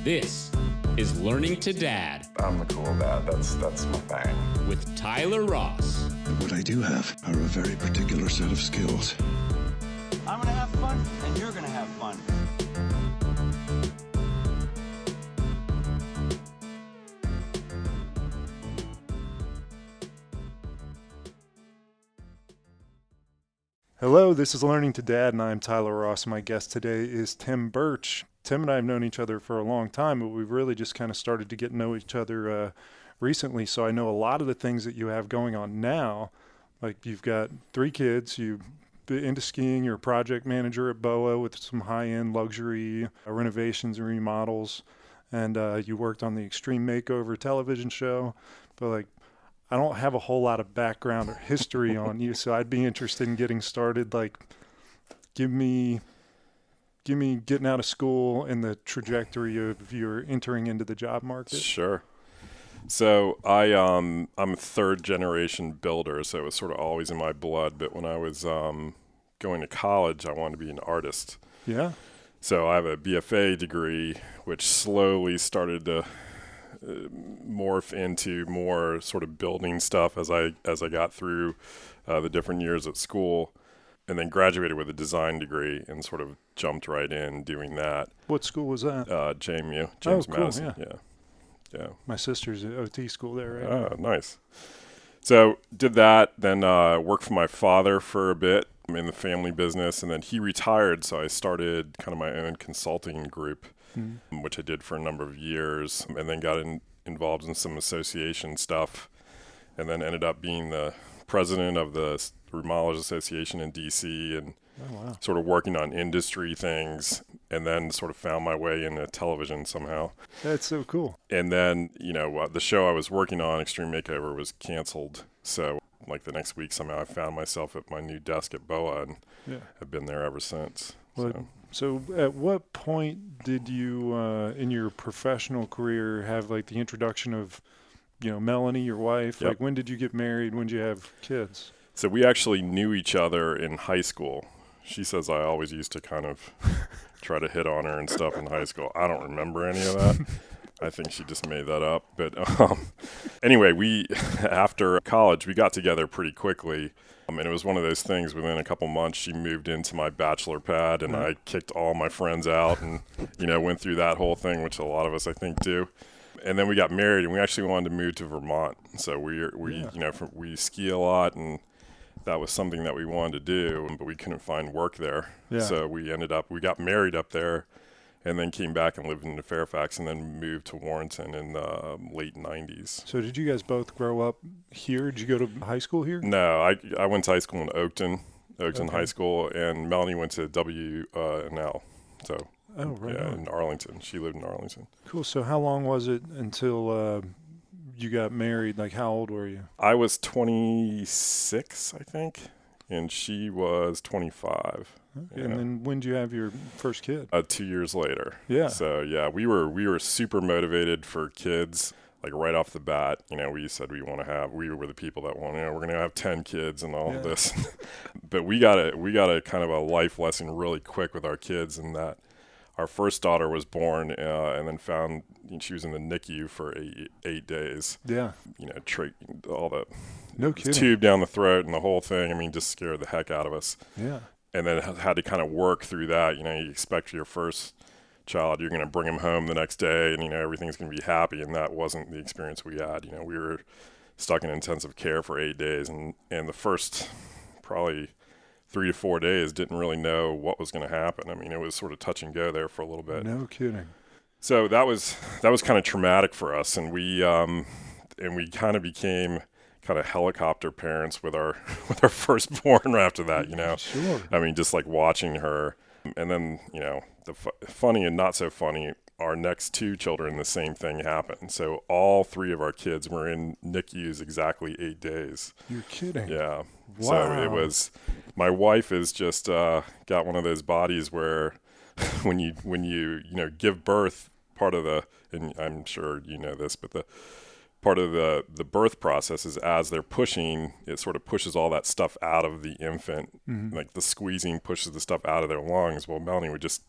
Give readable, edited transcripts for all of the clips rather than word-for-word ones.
This is Learning to Dad I'm the cool dad. That's my thing. with Tyler Ross. What I do have are a very particular set of skills. I'm gonna have fun, and you're gonna have fun. Hello, this is Learning to Dad, and I'm Tyler Ross. My guest today is Tim Burch. Tim and I have known each other for a long time, but we've really just kind of started to get to know each other recently. So I know a lot of the things that you have going on now. Like you've got 3 kids, you've been into skiing, you're a project manager at BOA with some high-end luxury renovations and remodels, and you worked on the Extreme Makeover television show. But like, I don't have a whole lot of background or history on you, so I'd be interested in getting started. Like, give me getting out of school and the trajectory of your entering into the job market. Sure. So I'm a third generation builder, so it was sort of always in my blood. But when I was going to college, I wanted to be an artist. Yeah. So I have a BFA degree, which slowly started to morph into more sort of building stuff as I got through the different years at school, and then graduated with a design degree and sort of jumped right in doing that. What school was that? JMU, James cool, Madison. yeah. Yeah. My sister's at OT school there, right? Oh, nice. So did that, then worked for my father for a bit in the family business, and then he retired, so I started kind of my own consulting group, which I did for a number of years, and then got involved in some association stuff, and then ended up being the president of the Remodelers Association in D.C. and sort of working on industry things, and then sort of found my way into television somehow. That's so cool. And then, the show I was working on, Extreme Makeover, was canceled. So, like the next week, somehow I found myself at my new desk at BOA, and have been there ever since. So at what point did you, in your professional career, have like the introduction of, Melanie, your wife? Yep. Like, when did you get married? When did you have kids? So we actually knew each other in high school. She says I always used to kind of try to hit on her and stuff in high school. I don't remember any of that. I think she just made that up. But anyway, after college, we got together pretty quickly. And it was one of those things, within a couple months, she moved into my bachelor pad, and I kicked all my friends out and, went through that whole thing, which a lot of us, I think, do. And then we got married, and we actually wanted to move to Vermont. So we ski a lot, and that was something that we wanted to do, but we couldn't find work there. Yeah. So we got married up there, and then came back and lived in Fairfax, and then moved to Warrenton in the late 90s. So did you guys both grow up here? Did you go to high school here? No, I went to high school in Oakton High School, and Melanie went to W&L. So in Arlington. She lived in Arlington. Cool. So how long was it until you got married? Like, how old were you? I was 26, I think, and she was 25. Okay. And then when did you have your first kid? 2 years later. Yeah. So we were super motivated for kids. Like right off the bat, we said we were the people that we're going to have 10 kids and all of this. But we got a kind of a life lesson really quick with our kids, in that our first daughter was born and then found she was in the NICU for eight days. Yeah. All the tube down the throat and the whole thing. I mean, just scared the heck out of us. Yeah. And then had to kind of work through that. You expect your first child, you're going to bring him home the next day and, everything's going to be happy. And that wasn't the experience we had. We were stuck in intensive care for 8 days. And the first probably 3 to 4 days didn't really know what was going to happen. I mean, it was sort of touch and go there for a little bit. No kidding. So that was kind of traumatic for us. And we kind of became kind of helicopter parents with our firstborn after that, Sure. I mean, just like watching her. And then, the funny and not so funny, our next 2 children, the same thing happened. So all 3 of our kids were in NICUs exactly 8 days. You're kidding. Yeah. Wow. So it was, my wife is just got one of those bodies where when you give birth, part of the, and I'm sure you know this, but the part of the birth process is as they're pushing, it sort of pushes all that stuff out of the infant. Mm-hmm. Like the squeezing pushes the stuff out of their lungs. Well, Melanie would just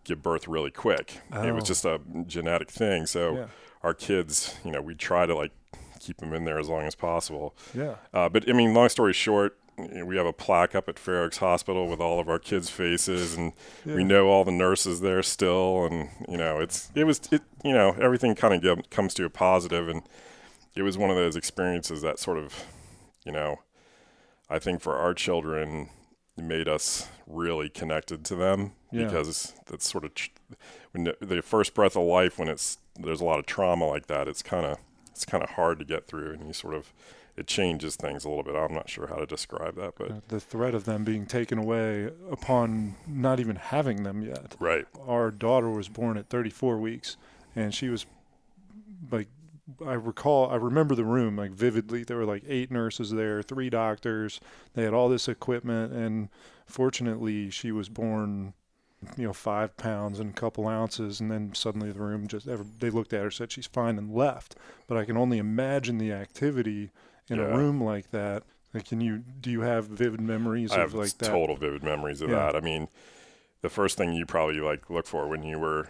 give birth really quick. It was just a genetic thing. So our kids, we try to like keep them in there as long as possible. Yeah. But I mean, long story short, we have a plaque up at Fair Oaks Hospital with all of our kids' faces, and we know all the nurses there still, and everything kind of comes to a positive, and it was one of those experiences that sort of, I think for our children made us really connected to them, because that's sort of when the first breath of life, when there's a lot of trauma like that, it's kind of hard to get through, and it changes things a little bit. I'm not sure how to describe that, but the threat of them being taken away upon not even having them yet. Right. Our daughter was born at 34 weeks, and she was like, I remember the room like vividly. There were like 8 nurses there, 3 doctors. They had all this equipment, and fortunately she was born 5 pounds and a couple ounces, and then suddenly the room they looked at her, said she's fine, and left. But I can only imagine the activity in a room like that. Like, do you have vivid memories of like that? Total vivid memories of that. I mean, the first thing you probably like look for when you were,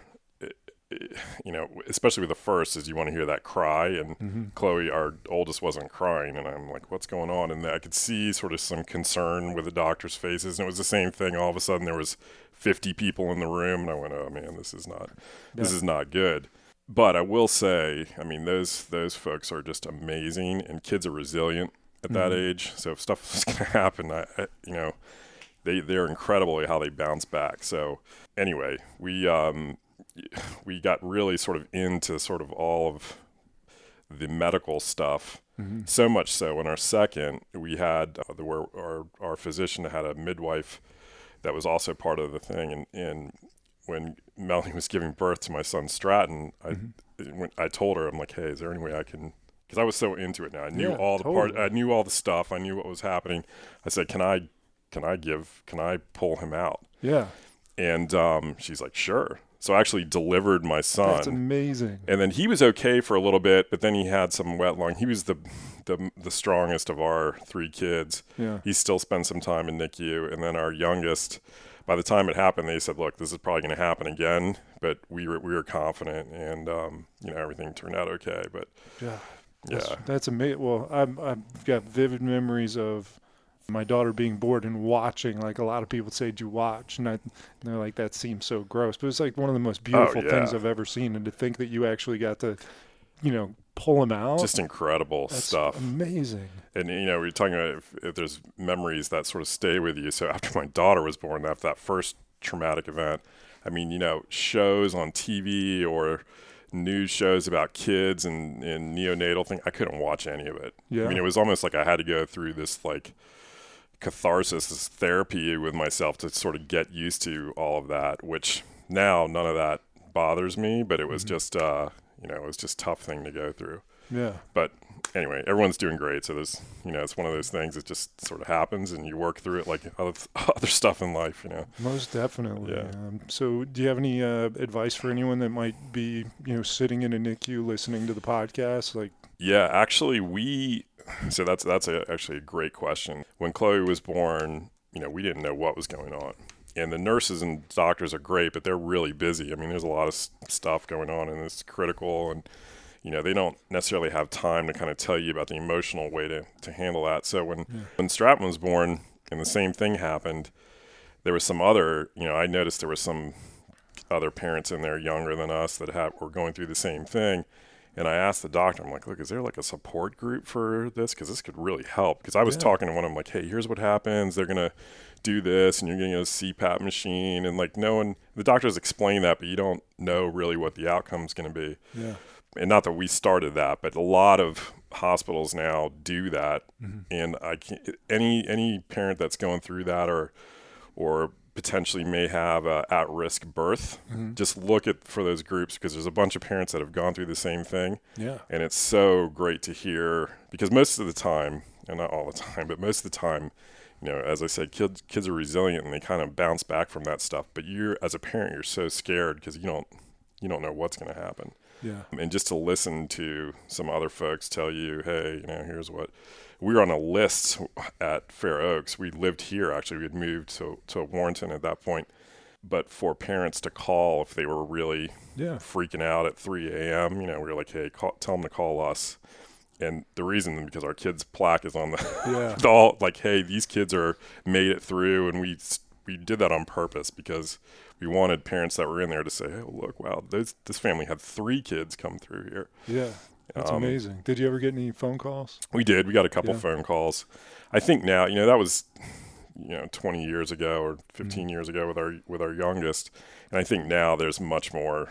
especially with the first, is you want to hear that cry. And Chloe, our oldest, wasn't crying, and I'm like, what's going on? And I could see sort of some concern with the doctors' faces, and it was the same thing. All of a sudden, there was 50 people in the room, and I went, oh man, this is not good. But I will say, I mean, those folks are just amazing, and kids are resilient at that age. So if stuff is going to happen, they're incredible at how they bounce back. So anyway, we got really sort of into sort of all of the medical stuff. So much so in our second, we had where our physician had a midwife that was also part of the thing, and when Melanie was giving birth to my son Stratton, I told her, I'm like, hey, is there any way I can, because I was so into it now. I knew all the part, I knew all the stuff, I knew what was happening. I said, can I pull him out? Yeah. And she's like, sure. So I actually delivered my son. That's amazing. And then he was okay for a little bit, but then he had some wet lung. He was the strongest of our 3 kids. Yeah. He still spent some time in NICU. And then our youngest, by the time it happened, they said, look, this is probably going to happen again. But we were confident, and everything turned out okay. But that's amazing. Well, I've got vivid memories of my daughter being born and watching. Like, a lot of people say, "Did you watch?" And they're like, that seems so gross, but it's like one of the most beautiful things I've ever seen. And to think that you actually got to, pull him out, just incredible stuff. Amazing. And we were talking about if there's memories that sort of stay with you. So after my daughter was born, after that first traumatic event, I mean, shows on TV or news shows about kids and neonatal thing, I couldn't watch any of it. Yeah. I mean, it was almost like I had to go through this like catharsis, this therapy with myself to sort of get used to all of that, which now none of that bothers me, but it was just it was just a tough thing to go through. Yeah. But anyway, everyone's doing great. So there's, it's one of those things that just sort of happens, and you work through it like other stuff in life, Most definitely. Yeah. So do you have any advice for anyone that might be, sitting in a NICU listening to the podcast? Like, yeah, actually so that's actually a great question. When Chloe was born, we didn't know what was going on. And the nurses and doctors are great, but they're really busy. I mean, there's a lot of stuff going on, and it's critical, and they don't necessarily have time to kind of tell you about the emotional way to handle that. So when Stratton was born and the same thing happened, there was some other, I noticed there were some other parents in there younger than us that were going through the same thing. And I asked the doctor, I'm like, look, is there like a support group for this? Because this could really help. Because I was talking to one of them, like, hey, here's what happens. They're going to do this, and you're getting a CPAP machine. And like, the doctors explain that, but you don't know really what the outcome's going to be. Yeah. And not that we started that, but a lot of hospitals now do that. And I can't, any parent that's going through that or potentially may have a at-risk birth, just look for those groups, because there's a bunch of parents that have gone through the same thing. Yeah. And it's so great to hear, because most of the time, and not all the time, but most of the time, as I said, kids are resilient, and they kind of bounce back from that stuff. But as a parent, you're so scared because you don't know what's going to happen. Yeah. And just to listen to some other folks tell you, hey, here's what. We were on a list at Fair Oaks. We lived here, actually. We had moved to Warrenton at that point. But for parents to call if they were really freaking out at 3 a.m., we were like, hey, tell them to call us. And the reason, because our kid's plaque is on the all like, hey, these kids are made it through. And we did that on purpose because we wanted parents that were in there to say, hey, look, wow, this family had 3 kids come through here. Yeah, that's amazing. Did you ever get any phone calls? We did. We got a couple phone calls. I think now, that was 20 years ago or 15 years ago with our youngest. And I think now there's much more,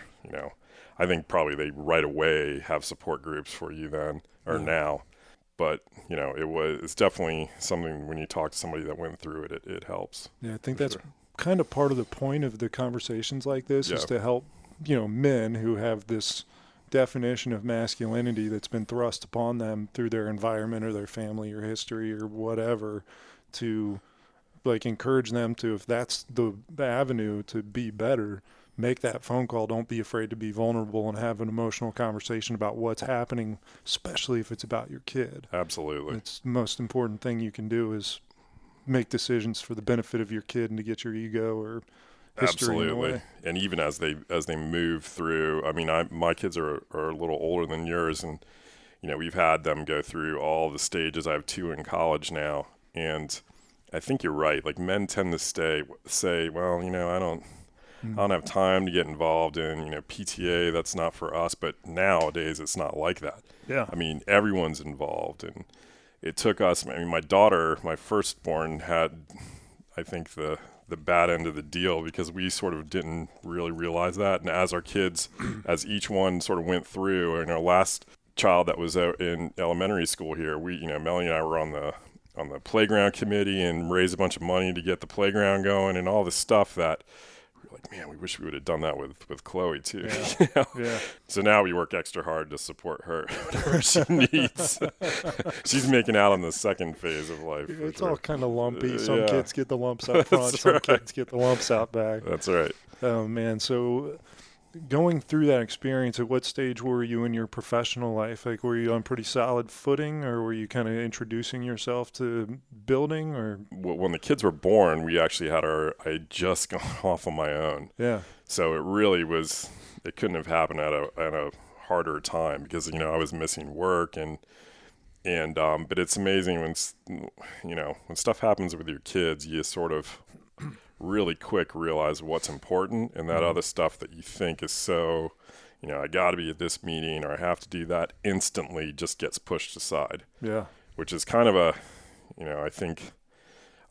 I think probably they right away have support groups for you then or now. But, it's definitely something when you talk to somebody that went through it, it helps. Yeah, I think that's kind of part of the point of the conversations like this is to help, men who have this definition of masculinity that's been thrust upon them through their environment or their family or history or whatever, to like encourage them to, if that's the avenue to be better, make that phone call. Don't be afraid to be vulnerable and have an emotional conversation about what's happening, especially if it's about your kid. Absolutely. It's the most important thing you can do is make decisions for the benefit of your kid and to get your ego or history in the way. And even as they move through, I mean, my kids are a little older than yours, and we've had them go through all the stages. I have 2 in college now, and I think you're right. Like, men tend to say, well, I don't have time to get involved in, PTA. That's not for us. But nowadays, it's not like that. Yeah. I mean, everyone's involved, and it took us. I mean, my daughter, my firstborn, had, I think, the bad end of the deal because we sort of didn't really realize that. And as our kids, as each one sort of went through, and our last child that was out in elementary school here, we, Melanie and I were on the playground committee and raised a bunch of money to get the playground going and all this stuff that we were like, man, we wish we would have done that with Chloe too. Yeah. Yeah. So now we work extra hard to support her whatever she needs. She's making out on the second phase of life. It's all kind of lumpy. Some kids get the lumps out front. Some kids get the lumps out back. That's right. Oh man. So going through that experience, at what stage were you in your professional life? Like, were you on pretty solid footing, or were you kind of introducing yourself to building? Or when the kids were born, we actually I had just gone off on my own. Yeah. So it really was. It couldn't have happened at a harder time because I was missing work and but it's amazing when stuff happens with your kids, you sort of really quick realize what's important, and that other stuff that you think is so, I got to be at this meeting or I have to do that, instantly just gets pushed aside. Yeah. Which is kind of I think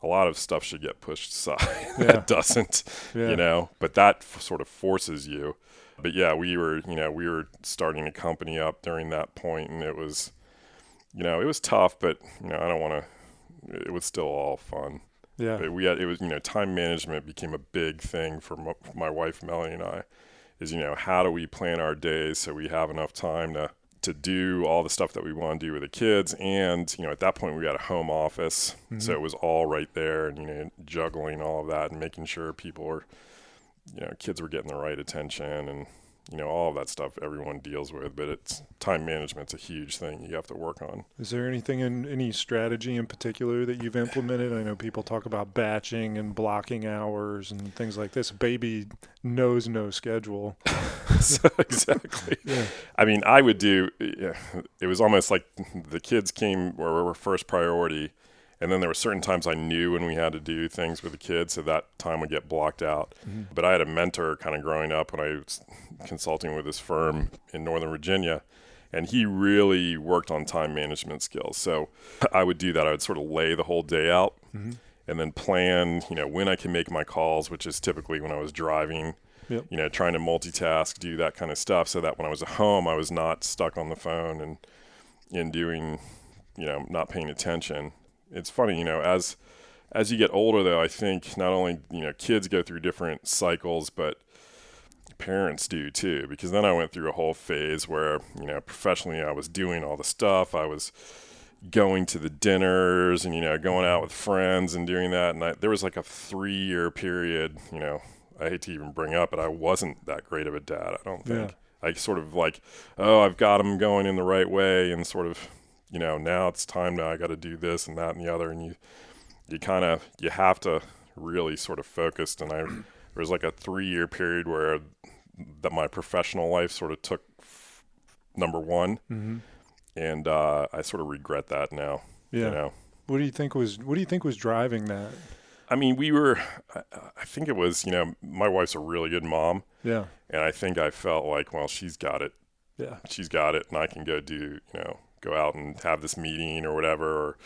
a lot of stuff should get pushed aside. Yeah. That doesn't, but that sort of forces you. But yeah, we were starting a company up during that point, and it was, it was tough, but I don't want to, it was still all fun. Yeah. But time management became a big thing for my wife, Melanie, and I, is, how do we plan our days so we have enough time to do all the stuff that we want to do with the kids. And, at that point we had a home office, so it was all right there, and, juggling all of that and making sure people were, kids were getting the right attention and, all of that stuff everyone deals with, but time management's a huge thing you have to work on. Is there any strategy in particular that you've implemented? I know people talk about batching and blocking hours and things like this. Baby knows no schedule. Exactly. Yeah. I mean, I would do, it was almost like the kids were first priority. And then there were certain times I knew when we had to do things with the kids, so that time would get blocked out. Mm-hmm. But I had a mentor kind of growing up when I was consulting with this firm in Northern Virginia, and he really worked on time management skills. So I would do that. I would sort of lay the whole day out and then plan, when I can make my calls, which is typically when I was driving, trying to multitask, do that kind of stuff, so that when I was at home, I was not stuck on the phone and doing, not paying attention. It's funny, as you get older, though, I think not only, kids go through different cycles, but parents do too, because then I went through a whole phase where, professionally I was doing all the stuff. I was going to the dinners and, going out with friends and doing that. And there was like a 3-year period, I hate to even bring up, but I wasn't that great of a dad, I don't think. Yeah. I sort of like, I've got them going in the right way, and sort of, now it's time I got to do this and that and the other. And you have to really sort of focus. And there was like a 3-year period where that my professional life sort of took number one. Mm-hmm. And I sort of regret that now. Yeah. You know? What do you think was driving that? I mean, I think it was, you know, my wife's a really good mom. Yeah. And I think I felt like, well, she's got it. Yeah. She's got it. And I can go out and have this meeting or whatever, or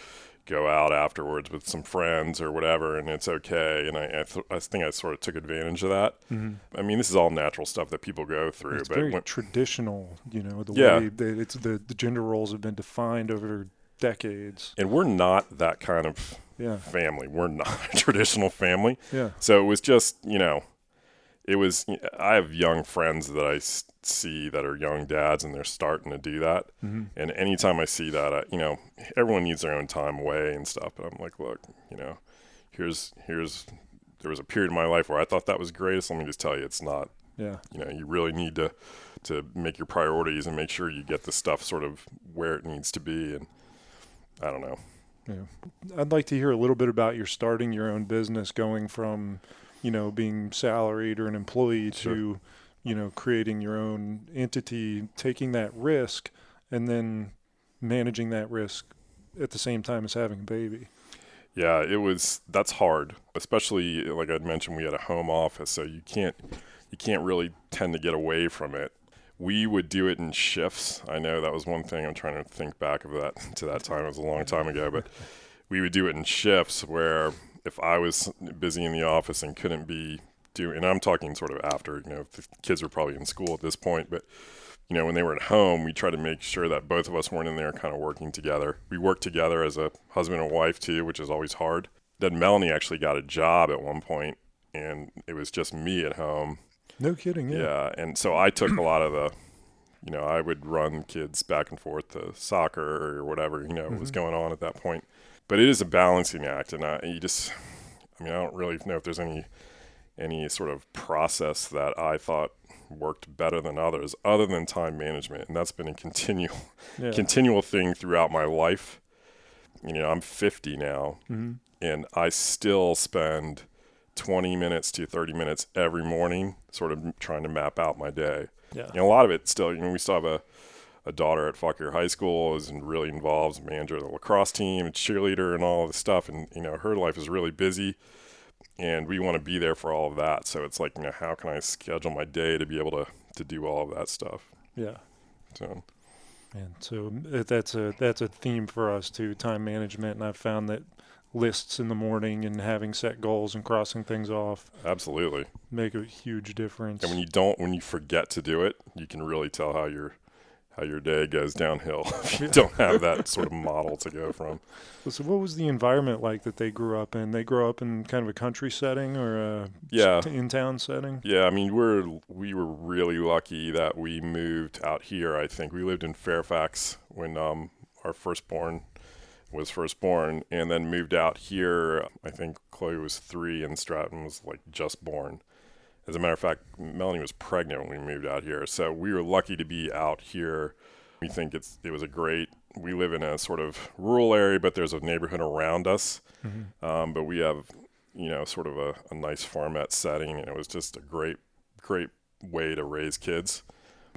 go out afterwards with some friends or whatever, and it's okay. And I think I sort of took advantage of that. Mm-hmm. I mean, this is all natural stuff that people go through. It's but very traditional, you know, the Yeah. way the gender roles have been defined over decades. And we're not that kind of Yeah. family. We're not a traditional family. Yeah. So it was just, you know, I have young friends that I see that are young dads, and they're starting to do that. Mm-hmm. And anytime I see that, you know, everyone needs their own time away and stuff. But I'm like, look, you know, there was a period in my life where I thought that was greatest. Let me just tell you, it's not. Yeah. You know, you really need to make your priorities and make sure you get the stuff sort of where it needs to be. And I don't know. Yeah. I'd like to hear a little bit about your starting your own business, going from, you know, being salaried or an employee to, you know, creating your own entity, taking that risk, and then managing that risk at the same time as having a baby. Yeah, that's hard, especially like I'd mentioned, we had a home office, so you can't really tend to get away from it. We would do it in shifts. I know that was one thing. I'm trying to think back of that time. It was a long time ago, but we would do it in shifts where if I was busy in the office and couldn't be doing, and I'm talking sort of after, you know, the kids were probably in school at this point, but, you know, when they were at home, we tried to make sure that both of us weren't in there kind of working together. We worked together as a husband and wife too, which is always hard. Then Melanie actually got a job at one point, and it was just me at home. No kidding. Yeah. Yeah. And so I took a lot of the, you know, I would run kids back and forth to soccer or whatever, you know, was going on at that point. But it is a balancing act, and I don't really know if there's any sort of process that I thought worked better than others, other than time management, and that's been a continual thing throughout my life. You know, I'm 50 now, and I still spend 20 minutes to 30 minutes every morning sort of trying to map out my day. Yeah. You know, a lot of it still, you know, we still have a daughter at Fauquier High School, is really involved, manager of the lacrosse team, and cheerleader and all this stuff. And, you know, her life is really busy, and we want to be there for all of that. So it's like, you know, how can I schedule my day to be able to do all of that stuff? Yeah. So. And so that's a theme for us too, time management. And I've found that lists in the morning and having set goals and crossing things off Absolutely make a huge difference. And when you forget to do it, you can really tell how your day goes downhill if you don't have that sort of model to go from. So what was the environment like that they grew up in? They grew up in kind of a country setting or a in-town setting? Yeah, I mean, we were really lucky that we moved out here. I think we lived in Fairfax when our firstborn was first born, and then moved out here. I think Chloe was 3 and Stratton was like just born. As a matter of fact, Melanie was pregnant when we moved out here. So we were lucky to be out here. We think it was we live in a sort of rural area, but there's a neighborhood around us. But we have, you know, sort of a nice farmette setting, and it was just a great way to raise kids.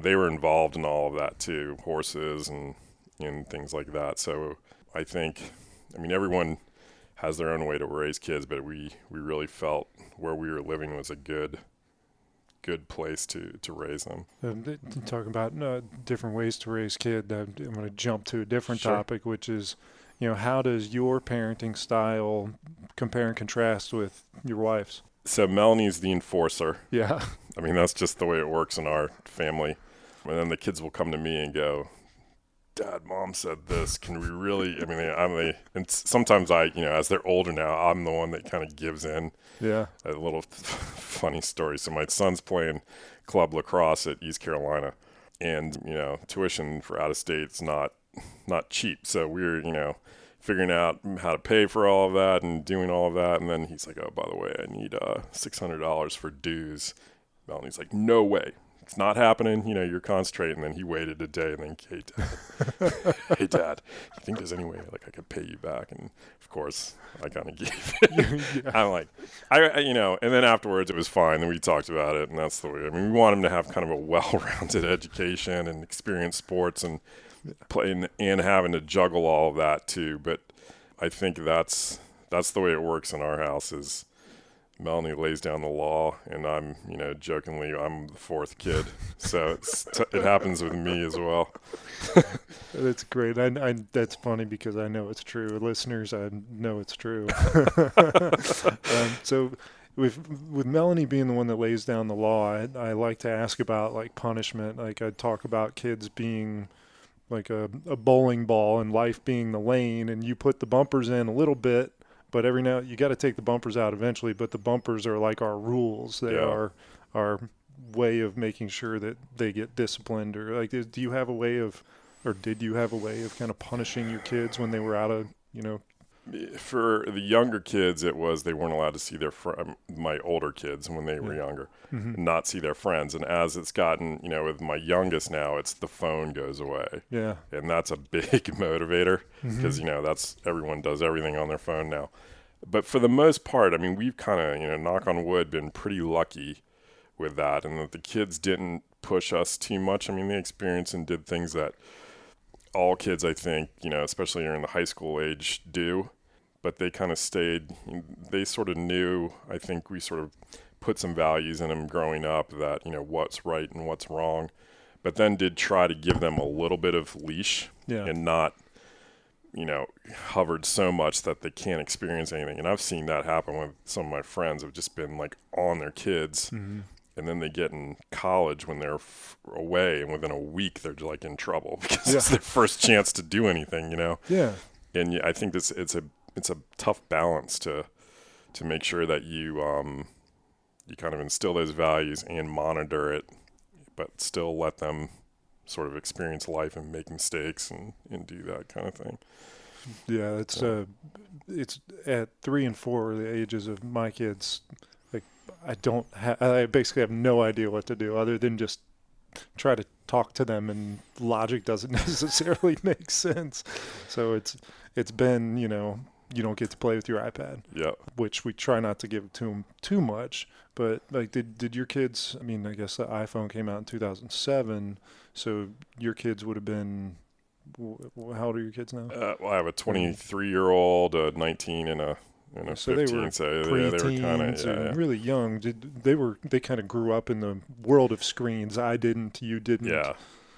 They were involved in all of that too, horses and things like that. So I think, I mean, everyone has their own way to raise kids, but we really felt where we were living was a good place to raise them. Talking about different ways to raise kids, I'm going to jump to a different topic, which is, you know, how does your parenting style compare and contrast with your wife's? So Melanie's the enforcer. Yeah. I mean, that's just the way it works in our family. And then the kids will come to me and go, Dad, Mom said this. Can we really? I mean, and sometimes as they're older now, I'm the one that kind of gives in. Yeah. A little funny story. So my son's playing club lacrosse at East Carolina, and tuition for out of state's not cheap. So we're figuring out how to pay for all of that and doing all of that. And then he's like, oh, by the way, I need $600 for dues. Melanie's like, no way. it's not happening. You're concentrating. And then he waited a day and then, hey, Dad, you think there's any way like I could pay you back? And of course, I kind of gave it. Yeah. I'm like, and then afterwards it was fine. Then we talked about it, and that's the way. I mean, we want him to have kind of a well-rounded education and experience sports and playing and having to juggle all of that too. But I think that's the way it works in our house is Melanie lays down the law, and I'm, jokingly, I'm the fourth kid. So it happens with me as well. That's great. I that's funny because I know it's true. Listeners, I know it's true. So with Melanie being the one that lays down the law, I like to ask about like punishment. Like I talk about kids being like a bowling ball and life being the lane, and you put the bumpers in a little bit, but every now you got to take the bumpers out eventually. But the bumpers are like our rules. They are our way of making sure that they get disciplined. Or like, do you have a way of, or did you have a way of kind of punishing your kids when they were out of, For the younger kids, it was they weren't allowed to see their my older kids when they were younger, not see their friends. And as it's gotten, with my youngest now, it's the phone goes away. Yeah. And that's a big motivator because, that's everyone does everything on their phone now. But for the most part, I mean, we've kind of, knock on wood, been pretty lucky with that, and that the kids didn't push us too much. I mean, they experienced and did things that all kids, I think, especially in the high school age, do. But they kind of stayed, they sort of knew, I think we sort of put some values in them growing up that, what's right and what's wrong, but then did try to give them a little bit of leash and not, hovered so much that they can't experience anything. And I've seen that happen with some of my friends have just been like on their kids. And then they get in college when they're away, and within a week they're like in trouble because it's their first chance to do anything, Yeah. And I think it's a tough balance to make sure that you kind of instill those values and monitor it, but still let them sort of experience life and make mistakes and do that kind of thing. Yeah, it's at 3 and 4, the ages of my kids. Like I basically have no idea what to do other than just try to talk to them, and logic doesn't necessarily make sense. So it's been, you don't get to play with your iPad. Yeah. Which we try not to give to them too much. But like, did your kids? I mean, I guess the iPhone came out in 2007, so your kids would have been. How old are your kids now? Well, I have a 23-year-old, a 19, and a 15. So they were kind of really young. They kind of grew up in the world of screens. I didn't. You didn't. Yeah.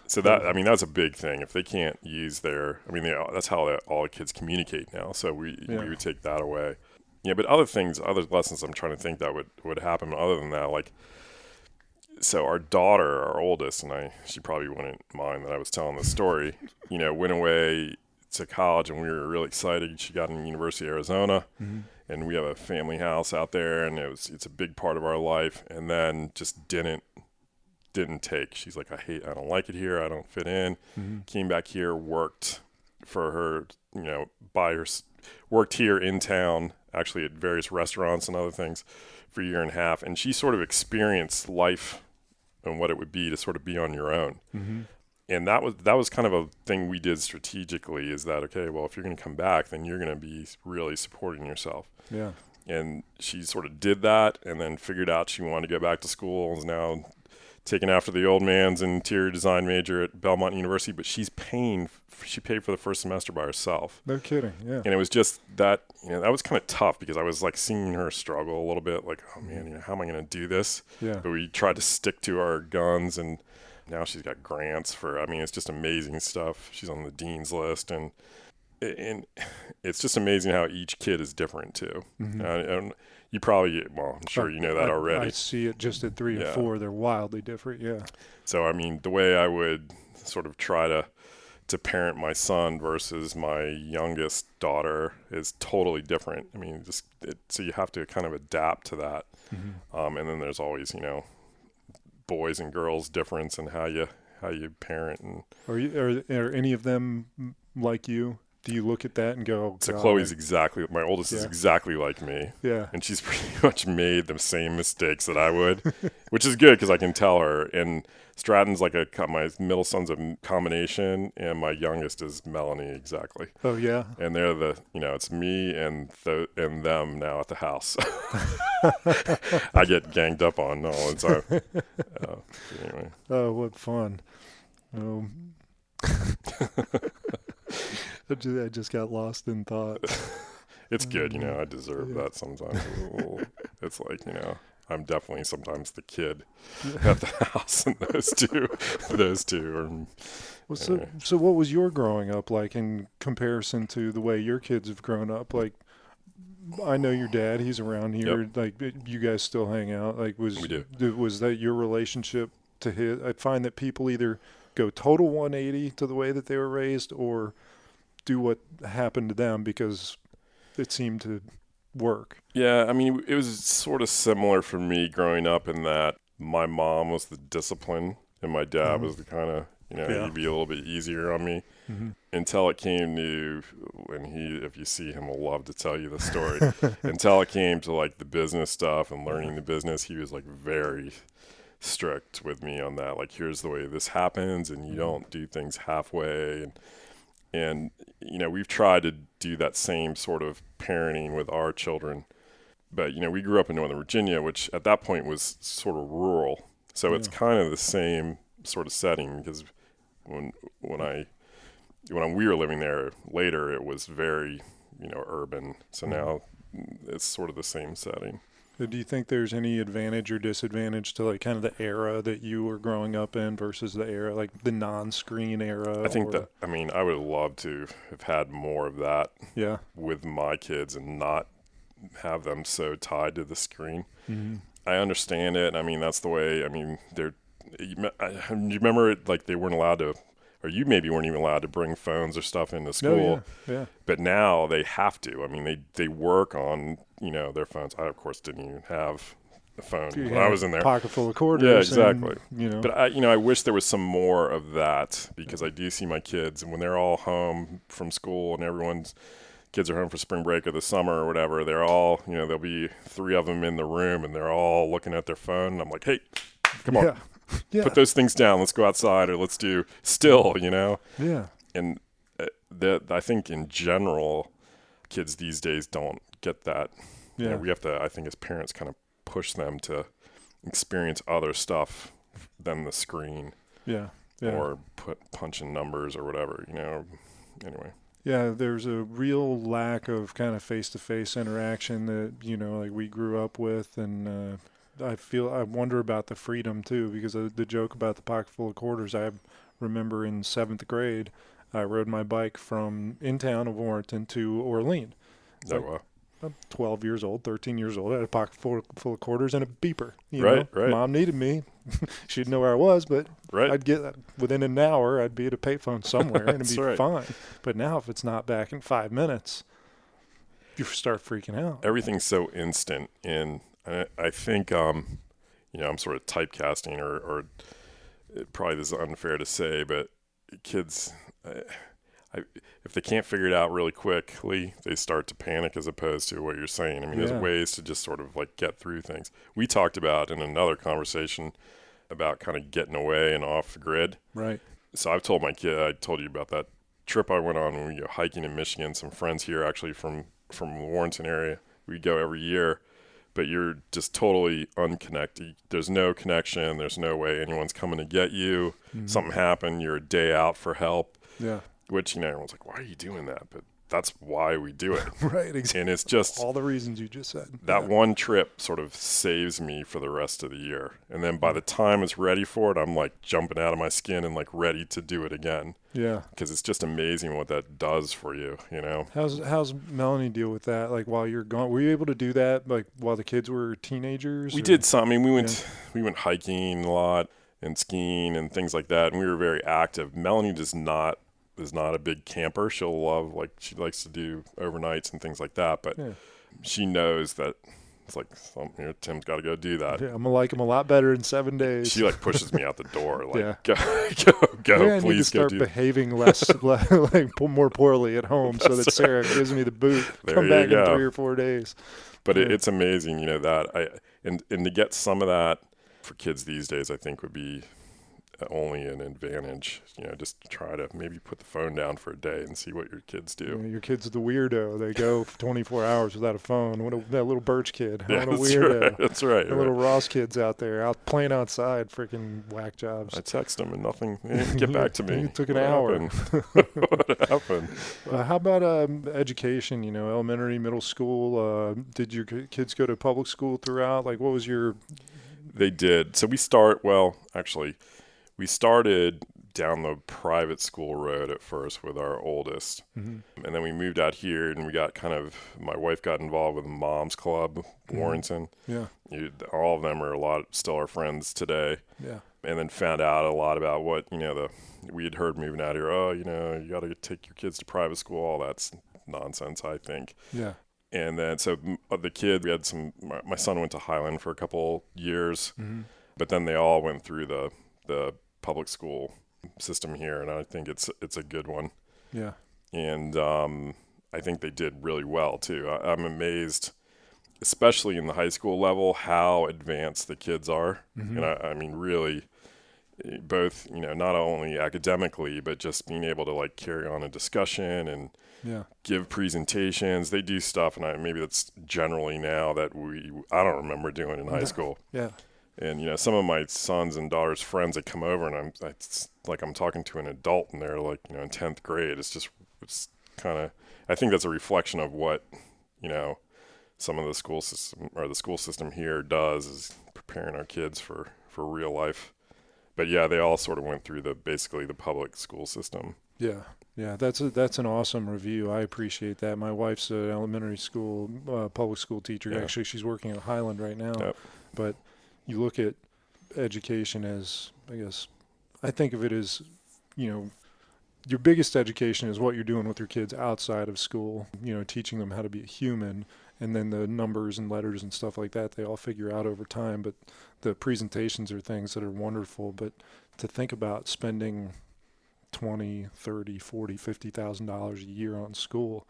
So that's a big thing. If they can't use that's how all kids communicate now. So we would take that away. Yeah, but other lessons I'm trying to think that would happen other than that, like, so our daughter, our oldest, and she probably wouldn't mind that I was telling this story, went away to college, and we were really excited. She got into University of Arizona, and we have a family house out there, and it's a big part of our life, and then just didn't take. She's like, I don't like it here. I don't fit in. Came back here, worked for her, worked here in town, actually at various restaurants and other things for a year and a half. And she sort of experienced life and what it would be to sort of be on your own. And that was kind of a thing we did strategically, is that, okay, well, if you're going to come back, then you're going to be really supporting yourself. Yeah. And she sort of did that, and then figured out she wanted to go back to school, and is now taken after the old man's interior design major at Belmont University, but she paid for the first semester by herself. No kidding, yeah. And it was just that, that was kind of tough because I was like seeing her struggle a little bit, like, oh man, how am I going to do this? Yeah. But we tried to stick to our guns, and now she's got grants it's just amazing stuff. She's on the dean's list, and it's just amazing how each kid is different too. And you probably, I'm sure you know that already. I see it just at 3 and 4. They're wildly different, yeah. So, the way I would sort of try to parent my son versus my youngest daughter is totally different. So you have to kind of adapt to that. And then there's always, boys and girls difference in how you parent. And are any of them like you? Do you look at that and go, So God, Chloe's exactly, my oldest is Yeah. exactly like me. Yeah. And she's pretty much made the same mistakes that I would, which is good because I can tell her. And Stratton's like my middle son's a combination, and my youngest is Melanie exactly. Oh, yeah? And they're it's me and them now at the house. I get ganged up on all the time. Anyway. Oh, what fun. I just got lost in thought. It's good, I deserve that sometimes. It's like, I'm definitely sometimes the kid at the house, and those two are. Well, Anyway. so what was your growing up like in comparison to the way your kids have grown up? Like, I know your dad; he's around here. Yep. Like, you guys still hang out. Like, We do. Was that your relationship to his? I find that people either go total 180 to the way that they were raised, or do what happened to them because it seemed to work. Yeah, I mean, it was sort of similar for me growing up in that my mom was the discipline, and my dad was the kind of, he'd be a little bit easier on me until it came to, and if you see him, will love to tell you the story, until it came to like the business stuff and learning the business, he was like very strict with me on that. Like, here's the way this happens, and you don't do things halfway. And we've tried to do that same sort of parenting with our children. But, we grew up in Northern Virginia, which at that point was sort of rural. So it's kind of the same sort of setting, because when we were living there later, it was very, urban. So now it's sort of the same setting. Do you think there's any advantage or disadvantage to like kind of the era that you were growing up in versus the era, like the non-screen era? I think I would love to have had more of that with my kids and not have them so tied to the screen. Mm-hmm. I understand it. I mean, that's the way, you remember it, like they weren't allowed to, or you maybe weren't even allowed to bring phones or stuff into school. Yeah. But now they have to. I mean, they work on, their phones. I, of course, didn't even have a phone when I was in there. Pocket full of quarters. Yeah, exactly. And, But I wish there was some more of that, because I do see my kids, and when they're all home from school and everyone's kids are home for spring break or the summer or whatever, they're all, there'll be 3 of them in the room, and they're all looking at their phone. And I'm like, hey, come on. Yeah. Put those things down. Let's go outside, or let's do still, Yeah. And I think in general, kids these days don't get that. Yeah. We have to, I think as parents, kind of push them to experience other stuff than the screen. Yeah. Or punch in numbers or whatever, Anyway. Yeah, there's a real lack of kind of face-to-face interaction that, like we grew up with, and I wonder about the freedom too, because the joke about the pocket full of quarters, I remember in 7th grade, I rode my bike from in town of Warrenton to Orleans. Wow. I'm 12 years old, 13 years old. I had a pocket full of quarters and a beeper. Right. Mom needed me. She didn't know where I was, but right. I'd get within an hour, I'd be at a payphone somewhere and it'd be fine. But now if it's not back in 5 minutes, you start freaking out. Everything's so instant. And I think, I'm sort of typecasting or probably this is unfair to say, but kids, if they can't figure it out really quickly, they start to panic as opposed to what you're saying. I mean, there's ways to just sort of like get through things. We talked about in another conversation about kind of getting away and off the grid. Right. So I've told my kid, I told you about that trip I went on when we go hiking in Michigan. Some friends here actually from the Warrenton area. We go every year, but you're just totally unconnected. There's no connection. There's no way anyone's coming to get you. Mm-hmm. Something happened. You're a day out for help. Yeah. Which, everyone's like, why are you doing that? But that's why we do it. Right, exactly. And it's just all the reasons you just said. That one trip sort of saves me for the rest of the year. And then by the time it's ready for it, I'm like jumping out of my skin and like ready to do it again. Yeah. Because it's just amazing what that does for you, How's Melanie deal with that? Like while you're gone, were you able to do that like while the kids were teenagers? We did some. I mean, we went hiking a lot and skiing and things like that. And we were very active. Melanie is not a big camper. She likes to do overnights and things like that, but she knows that It's like, Tim's got to go do that. Yeah, I'm gonna like him a lot better in 7 days. She like pushes me out the door. Like, Yeah. go, Maybe I need to please go start do. behaving more poorly at home, so that Sarah gives me the boot. There Come you back go. in 3 or 4 days. But it's amazing, that and to get some of that for kids these days, I think would be only an advantage. Just try to maybe put the phone down for a day and see what your kids do. Your kid's the weirdo. They go for 24 hours without a phone. That little Burch kid. Yeah, What a that's weirdo. right. That's right. The little Ross kids out there, out playing outside, freaking whack jobs. I text them and nothing. They didn't get back to me. It took an What hour. happened? What happened? How about education? Elementary, middle school. Did your kids go to public school throughout? Like, what was your? They did. So we started down the private school road at first with our oldest. Mm-hmm. And then we moved out here and my wife got involved with the Moms Club, Warrington. Yeah. All of them are still our friends today. Yeah. And then found out a lot about what, we had heard moving out here, you got to take your kids to private school. All that's nonsense, I think. Yeah. And then, so the kid, we had my son went to Highland for a couple years, mm-hmm. but then they all went through the public school system here, and I think it's a good one. Yeah. And I think they did really well too. I'm amazed, especially in the high school level, how advanced the kids are. Mm-hmm. And I mean, really, both, not only academically, but just being able to carry on a discussion and give presentations. They do stuff, and maybe that's generally now that I don't remember doing in high school. Yeah. And, some of my sons and daughters' friends, they come over and it's like I'm talking to an adult and they're in 10th grade. It's kind of, I think that's a reflection of what, some of the school system here does, is preparing our kids for real life. But yeah, they all sort of went through basically the public school system. Yeah. Yeah, that's an awesome review. I appreciate that. My wife's an elementary school, public school teacher. Yeah. Actually, she's working at Highland right now. Yep. But you look at education as, I think of it as, your biggest education is what you're doing with your kids outside of school, teaching them how to be a human, and then the numbers and letters and stuff like that, they all figure out over time. But the presentations are things that are wonderful. But to think about spending $20,000, $30,000, $40,000, $50,000 a year on school,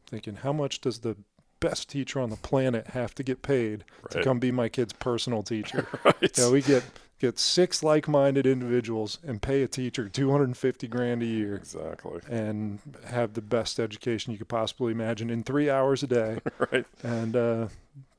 thinking, how much does the best teacher on the planet have to get paid to come be my kid's personal teacher? Right. We get 6 like-minded individuals and pay a teacher $250,000 a year. Exactly. And have the best education you could possibly imagine in 3 hours a day. Right. And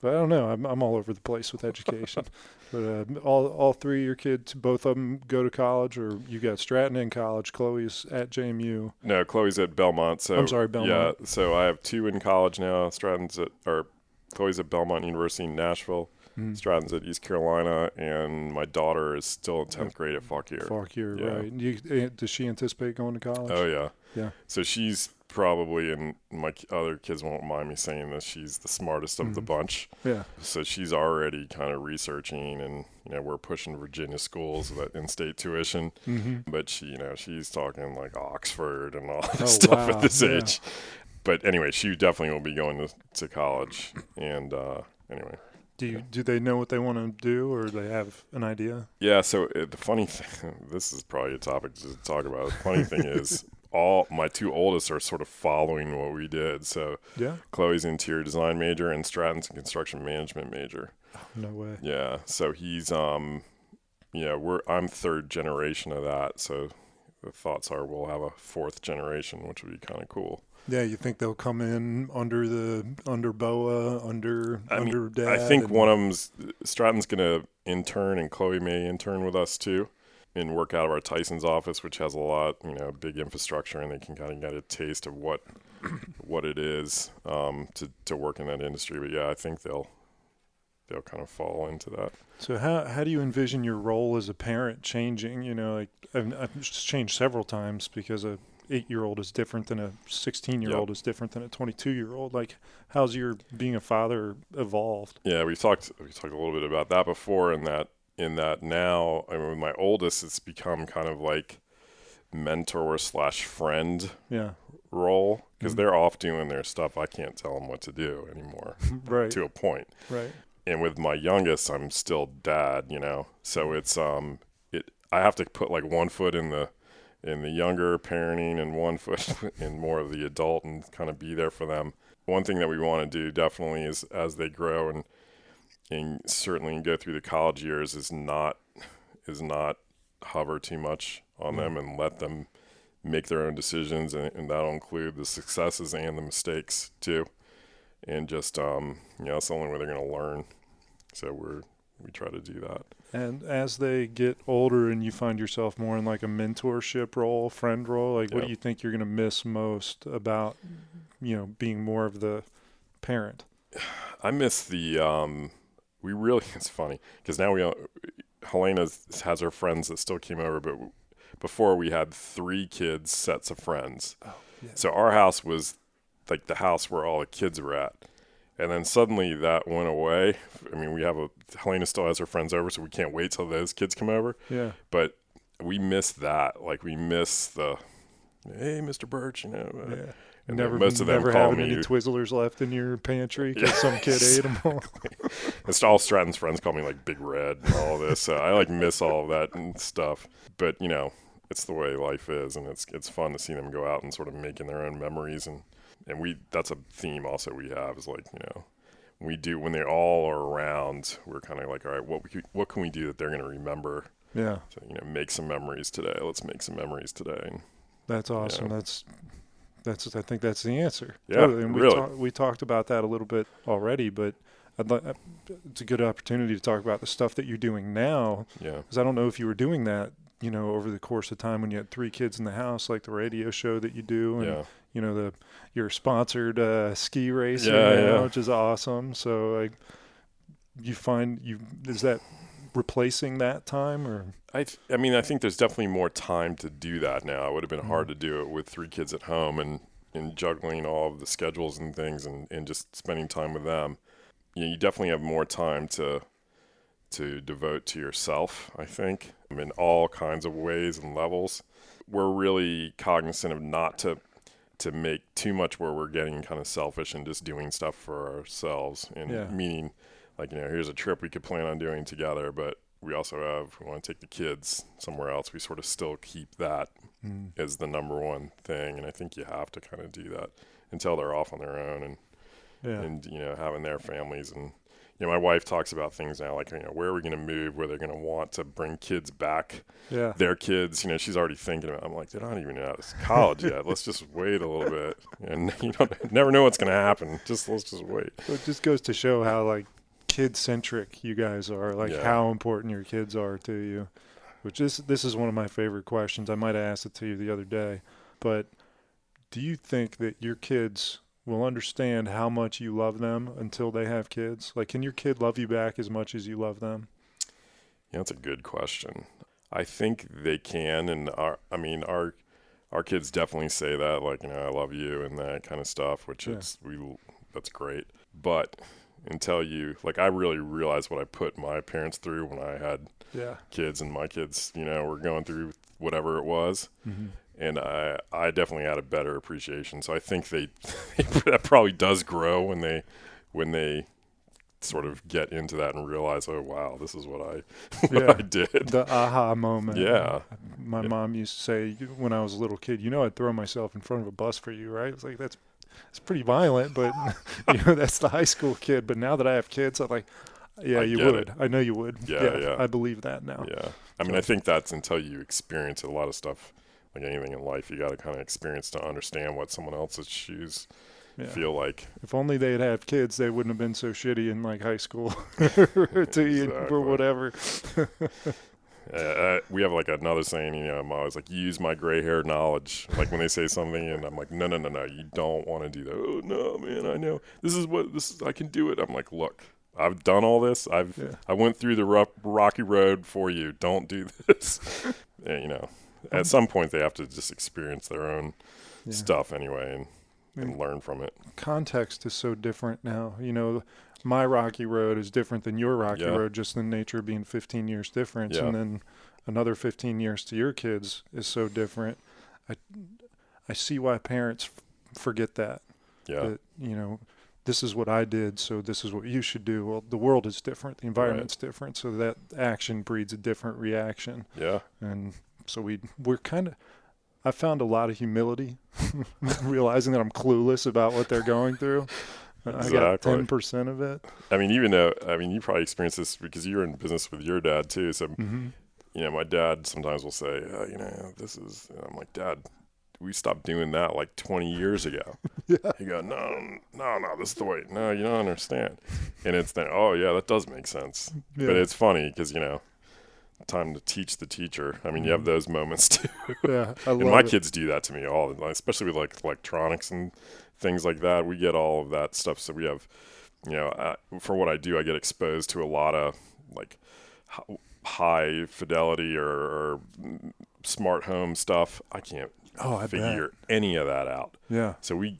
but I don't know. I'm all over the place with education. But all 3 of your kids, both of them go to college, or you got Stratton in college. Chloe's at JMU. No, Chloe's at Belmont. So I'm sorry, Belmont. Yeah, so I have 2 in college now. Chloe's at Belmont University in Nashville. Mm-hmm. Stratton's at East Carolina, and my daughter is still in 10th grade at Fauquier. Fauquier, yeah. Right. Does she anticipate going to college? Oh, yeah. Yeah. So she's probably, and my other kids won't mind me saying this, she's the smartest of the bunch. Yeah. So she's already kind of researching, and we're pushing Virginia schools with in-state tuition. Mm-hmm. But she's talking like Oxford and all this stuff at this age. But anyway, she definitely will be going to college. And anyway. Do they know what they want to do, or do they have an idea? Yeah. So the funny thing, this is probably a topic to talk about. The funny thing is, all my 2 oldest are sort of following what we did. So Chloe's an interior design major and Stratton's a construction management major. Oh, no way. Yeah. So he's I'm 3rd generation of that. So the thoughts are we'll have a 4th generation, which would be kind of cool. Yeah, you think they'll come in under BOA, under Dad? I think one of them's Stratton's going to intern, and Chloe may intern with us too, and work out of our Tyson's office, which has a lot, big infrastructure, and they can kind of get a taste of what it is to work in that industry. But yeah, I think they'll kind of fall into that. So how do you envision your role as a parent changing? I've changed several times because of 8-year-old is different than a 16-year-old is different than a 22-year-old. Like, how's your being a father evolved? Yeah, we talked a little bit about that before, in that now, with my oldest, it's become kind of like mentor/friend role, because they're off doing their stuff. I can't tell them what to do anymore. Right. To a point. Right. and with my youngest, I'm still dad, so it's, I have to put like one foot in the younger parenting and one foot in more of the adult and kind of be there for them. One thing that we want to do definitely is as they grow and certainly go through the college years is not hover too much on them and let them make their own decisions, and that'll include the successes and the mistakes too. And just it's the only way they're going to learn. So we try to do that. And as they get older and you find yourself more in like a mentorship role, friend role, like what do you think you're going to miss most about, being more of the parent? I miss the, it's funny because now Helena has her friends that still came over, but before we had 3 kids sets of friends. Oh, yeah. So our house was like the house where all the kids were at. And then suddenly that went away. I mean, Helena still has her friends over, so we can't wait till those kids come over. Yeah. But we miss that. Like, we miss the, hey, Mr. Burch, Yeah. And most of them never having any Twizzlers left in your pantry because some kid ate them all. It's all Stratton's friends call me, like, Big Red and all this. So I, miss all of that and stuff. But, it's the way life is, and it's fun to see them go out and sort of making their own memories. And that's a theme also we have is like, when they all are around, we're kind of like, all right, what can we do that they're going to remember? Yeah. So, make some memories today. Let's make some memories today. And, that's awesome. I think that's the answer. Yeah, totally. And really. We talked about that a little bit already, but it's a good opportunity to talk about the stuff that you're doing now. Yeah. Because I don't know if you were doing that, over the course of time when you had 3 kids in the house, like the radio show that you do, and your sponsored ski race, which is awesome. So is that replacing that time, or? I think there's definitely more time to do that now. It would have been hard to do it with 3 kids at home and juggling all of the schedules and things and just spending time with them. You definitely have more time to devote to yourself, I think, in all kinds of ways and levels. We're really cognizant of not to make too much where we're getting kind of selfish and just doing stuff for ourselves. And meaning, like, here's a trip we could plan on doing together, but we also we want to take the kids somewhere else. We sort of still keep that as the number one thing. And I think you have to kind of do that until they're off on their own and having their families. And, my wife talks about things now, like, where are we going to move, where they're going to want to bring kids back, their kids, she's already thinking about it. I'm like, they're not even out of college yet. Let's just wait a little bit. And never know what's going to happen. Let's just wait. It just goes to show how, like, kid-centric you guys are, how important your kids are to you, which this is one of my favorite questions. I might have asked it to you the other day, but do you think that your kids will understand how much you love them until they have kids? Like, can your kid love you back as much as you love them? That's a good question. I think they can, and our kids definitely say that, like, I love you and that kind of stuff, which that's great. But until I really realized what I put my parents through when I had kids, and my kids, were going through whatever it was. Mm-hmm. And I definitely had a better appreciation. So I think that probably does grow when they sort of get into that and realize, oh wow, this is what I did. The aha moment. Yeah. My mom used to say when I was a little kid, I'd throw myself in front of a bus for you, right? It's like it's pretty violent, but that's the high school kid. But now that I have kids, I'm like, yeah, you would. I know you would. Yeah. I believe that now. Yeah. I think that's until you experience a lot of stuff. Like anything in life, you got to kind of experience to understand what someone else's shoes feel like. If only they'd have kids, they wouldn't have been so shitty in like high school to you or whatever. We have like another saying, I'm always like, use my gray hair knowledge. Like when they say something and I'm like, no, you don't want to do that. Oh no, man, I know. This is, I can do it. I'm like, look, I've done all this. I went through the rocky road for you. Don't do this. At some point they have to just experience their own stuff anyway and learn from it. Context is so different now. My rocky road is different than your rocky road, just in the nature of being 15 years difference. And then another 15 years to your kids is so different. I see why parents forget that. Yeah. That, this is what I did, so this is what you should do. Well, the world is different. The environment's different. So that action breeds a different reaction. Yeah. And so we're kind of, I found a lot of humility realizing that I'm clueless about what they're going through. Exactly. I got 10% of it. I mean, even though, you probably experienced this because you're in business with your dad too. So, my dad sometimes will say, this is, and I'm like, Dad, we stopped doing that like 20 years ago. Yeah. He go, no, this is the way. No, you don't understand. And it's then, oh yeah, that does make sense. Yeah. But it's funny because, time to teach the teacher. I mean, you have those moments too. Yeah, I love and my it. kids do that to me all the time, especially with like electronics and things like that. We get all of that stuff. So we have, for what I do, I get exposed to a lot of like high fidelity or smart home stuff. I can't figure any of that out. Yeah. So we,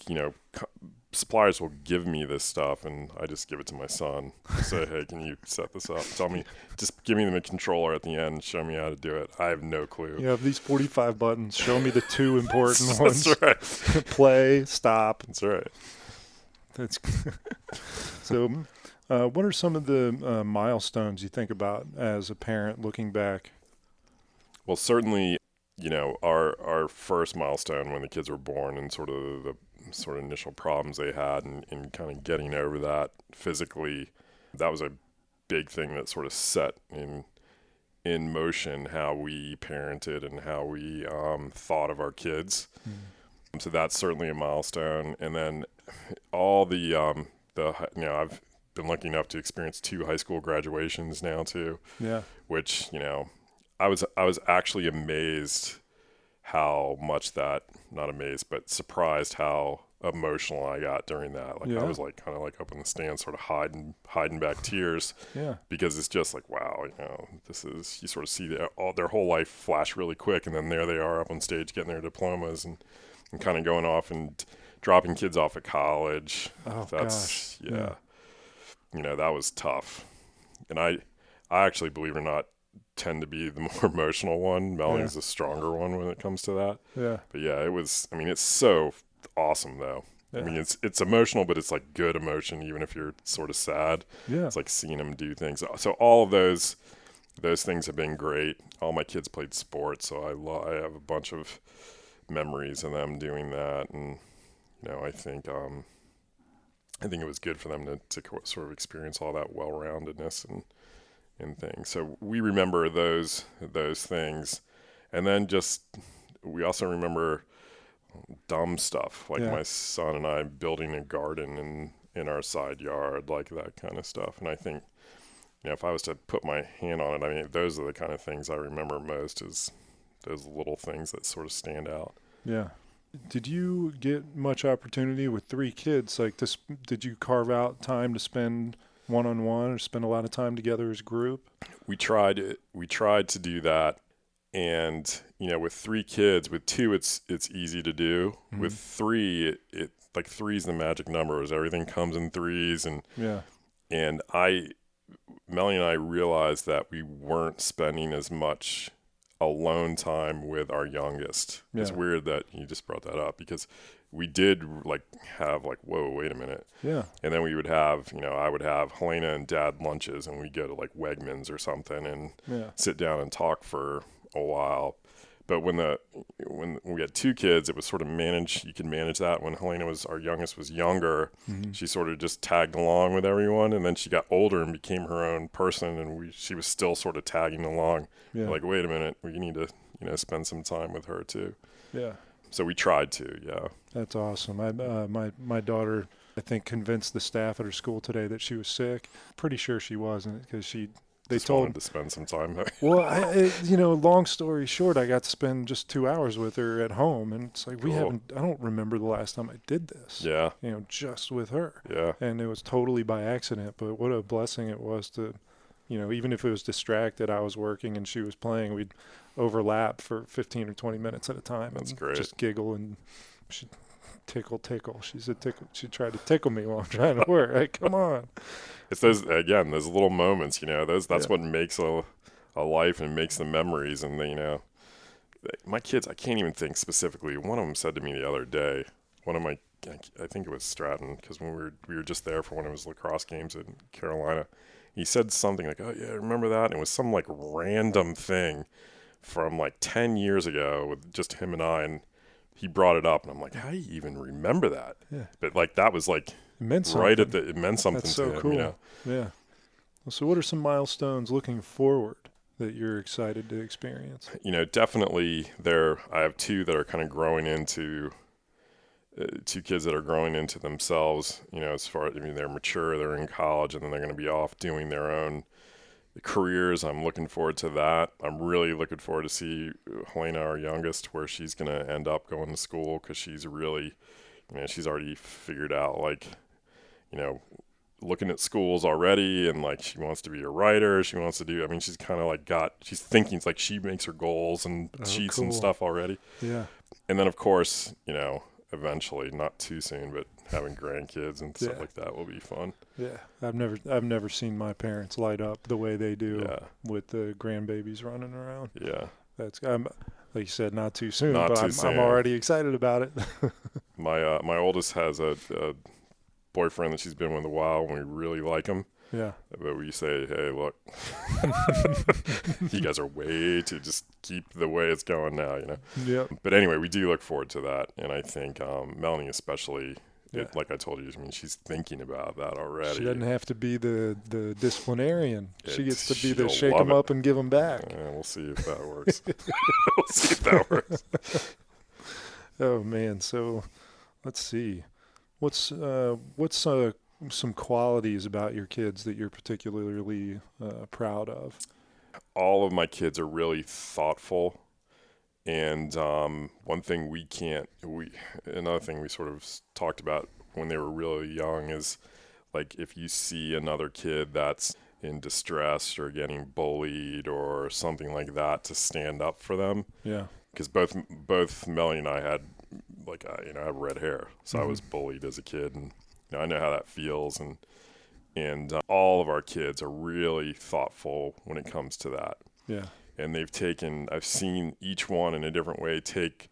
suppliers will give me this stuff and I just give it to my son. Say, hey, can you set this up? Tell me, just give me the controller at the end and show me how to do it. I have no clue. You have these 45 buttons. Show me the two important ones. That's right. Play, stop. That's right. That's so. What are some of the milestones you think about as a parent looking back? Well, certainly, our first milestone when the kids were born and sort of the initial problems they had and kind of getting over that physically, that was a big thing that sort of set in motion how we parented and how we thought of our kids. So that's certainly a milestone. And then all the I've been lucky enough to experience 2 high school graduations now too. Yeah. Which, I was actually amazed how much not amazed, but surprised how emotional I got during that. Like I was like kind of like up in the stands, sort of hiding back tears. Yeah. Because it's just like, wow, this is, you sort of see their whole life flash really quick. And then there they are up on stage getting their diplomas and kind of going off and dropping kids off at college. Oh, gosh. Yeah. That was tough. And I actually, believe it or not, tend to be the more emotional one. Melanie's the stronger one when it comes to that. Yeah. But yeah, it's so awesome though. Yeah. I mean, it's emotional, but it's like good emotion, even if you're sort of sad. Yeah. It's like seeing them do things. So all of those things have been great. All my kids played sports, so I have a bunch of memories of them doing that. And, I think it was good for them to sort of experience all that well-roundedness and things. So we remember those things. And then we also remember dumb stuff, like my son and I building a garden in our side yard, like that kind of stuff. And I think, if I was to put my hand on it, I mean, those are the kind of things I remember most, is those little things that sort of stand out. Yeah. Did you get much opportunity with 3 kids? Like this, did you carve out time to spend one-on-one or spend a lot of time together as a group? We tried to do that. And, with 3 kids, with 2, it's easy to do. Mm-hmm. With 3, it like 3 is the magic number, as everything comes in 3s. And Melanie and I realized that we weren't spending as much alone time with our youngest. Yeah. It's weird that you just brought that up, because we did have whoa, wait a minute. Yeah. And then we would have, I would have Helena and Dad lunches, and we'd go to Wegmans or something and sit down and talk for a while. But when we had 2 kids, it was sort of you could manage that. When our youngest was younger, she sort of just tagged along with everyone. And then she got older and became her own person. And she was still sort of tagging along. Yeah. Like, wait a minute, we need to, spend some time with her too. Yeah. So we tried to, yeah. That's awesome. My daughter, I think, convinced the staff at her school today that she was sick. Pretty sure she wasn't, because they told to spend some time. Well, long story short, I got to spend just 2 hours with her at home, and it's like, cool. I don't remember the last time I did this. Yeah. Just with her. Yeah. And it was totally by accident, but what a blessing it was to, even if it was distracted, I was working and she was playing, we'd overlap for 15 or 20 minutes at a time. That's and great. Just giggle, and she'd tickle. She's a tickle. She tried to tickle me while I'm trying to work. Hey, come on. It's those little moments, that's what makes a life and makes the memories. And my kids, I can't even think specifically. One of them said to me the other day, one of my I think it was Stratton, because when we were just there for one of his lacrosse games in Carolina. He said something like, "Oh yeah, remember that?" And it was some like random thing from like 10 years ago with just him and I, and he brought it up, and I'm like, how do you even remember that? Yeah. But like that was like It meant something. right at the, it meant something That's to so him, cool. you know? Yeah. Well, so what are some milestones looking forward that you're excited to experience? You know, definitely I have two that are kind of growing into, two kids that are growing into themselves, you know, as far as, I mean, they're mature, they're in college, and then they're going to be off doing their own careers. I'm looking forward to that. I'm really looking forward to see Helena, our youngest, where she's going to end up going to school, because she's really, you know, she's already figured out, like, you know, looking at schools already, and like she wants to be a writer. She wants to do, I mean, she's kind of like she's thinking, it's like she makes her goals and sheets and stuff already. Yeah. And then, of course, you know, eventually, not too soon, but having grandkids and stuff like that will be fun. Yeah, I've never seen my parents light up the way they do with the grandbabies running around. Yeah, that's like you said, not too soon, not but too I'm soon. already excited about it. My oldest has a boyfriend that she's been with a while, and we really like him. Yeah, but we say, hey, look, you guys are way to just keep the way it's going now, you know. Yeah. But anyway, we do look forward to that, and I think Melanie especially. Yeah. Like I told you, I mean, she's thinking about that already. She doesn't have to be the disciplinarian. She gets to be the she'll shake love them it. up and give them back. We'll see if that works. We'll see if that works. Oh man, so let's see. What's some qualities about your kids that you're particularly proud of? All of my kids are really thoughtful. And one thing another thing we sort of talked about when they were really young is, like, if you see another kid that's in distress or getting bullied or something like that, to stand up for them. Yeah. Because both Melanie and I had, like, I have red hair, so I was bullied as a kid, and you know, I know how that feels. And all of our kids are really thoughtful when it comes to that. Yeah. And I've seen each one in a different way take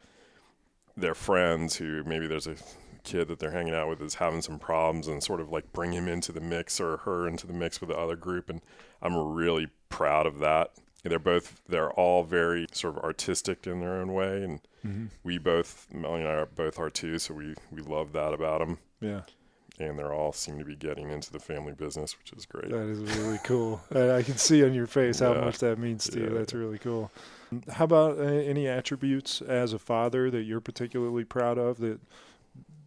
their friends who maybe there's a kid that they're hanging out with is having some problems, and sort of like bring him into the mix or her into the mix with the other group. And I'm really proud of that. They're all very sort of artistic in their own way. And Melanie and I are both are too, so we love that about them. Yeah. And they're all seem to be getting into the family business, which is great. That is really cool. I can see on your face how much that means to you. That's really cool. How about any attributes as a father that you're particularly proud of that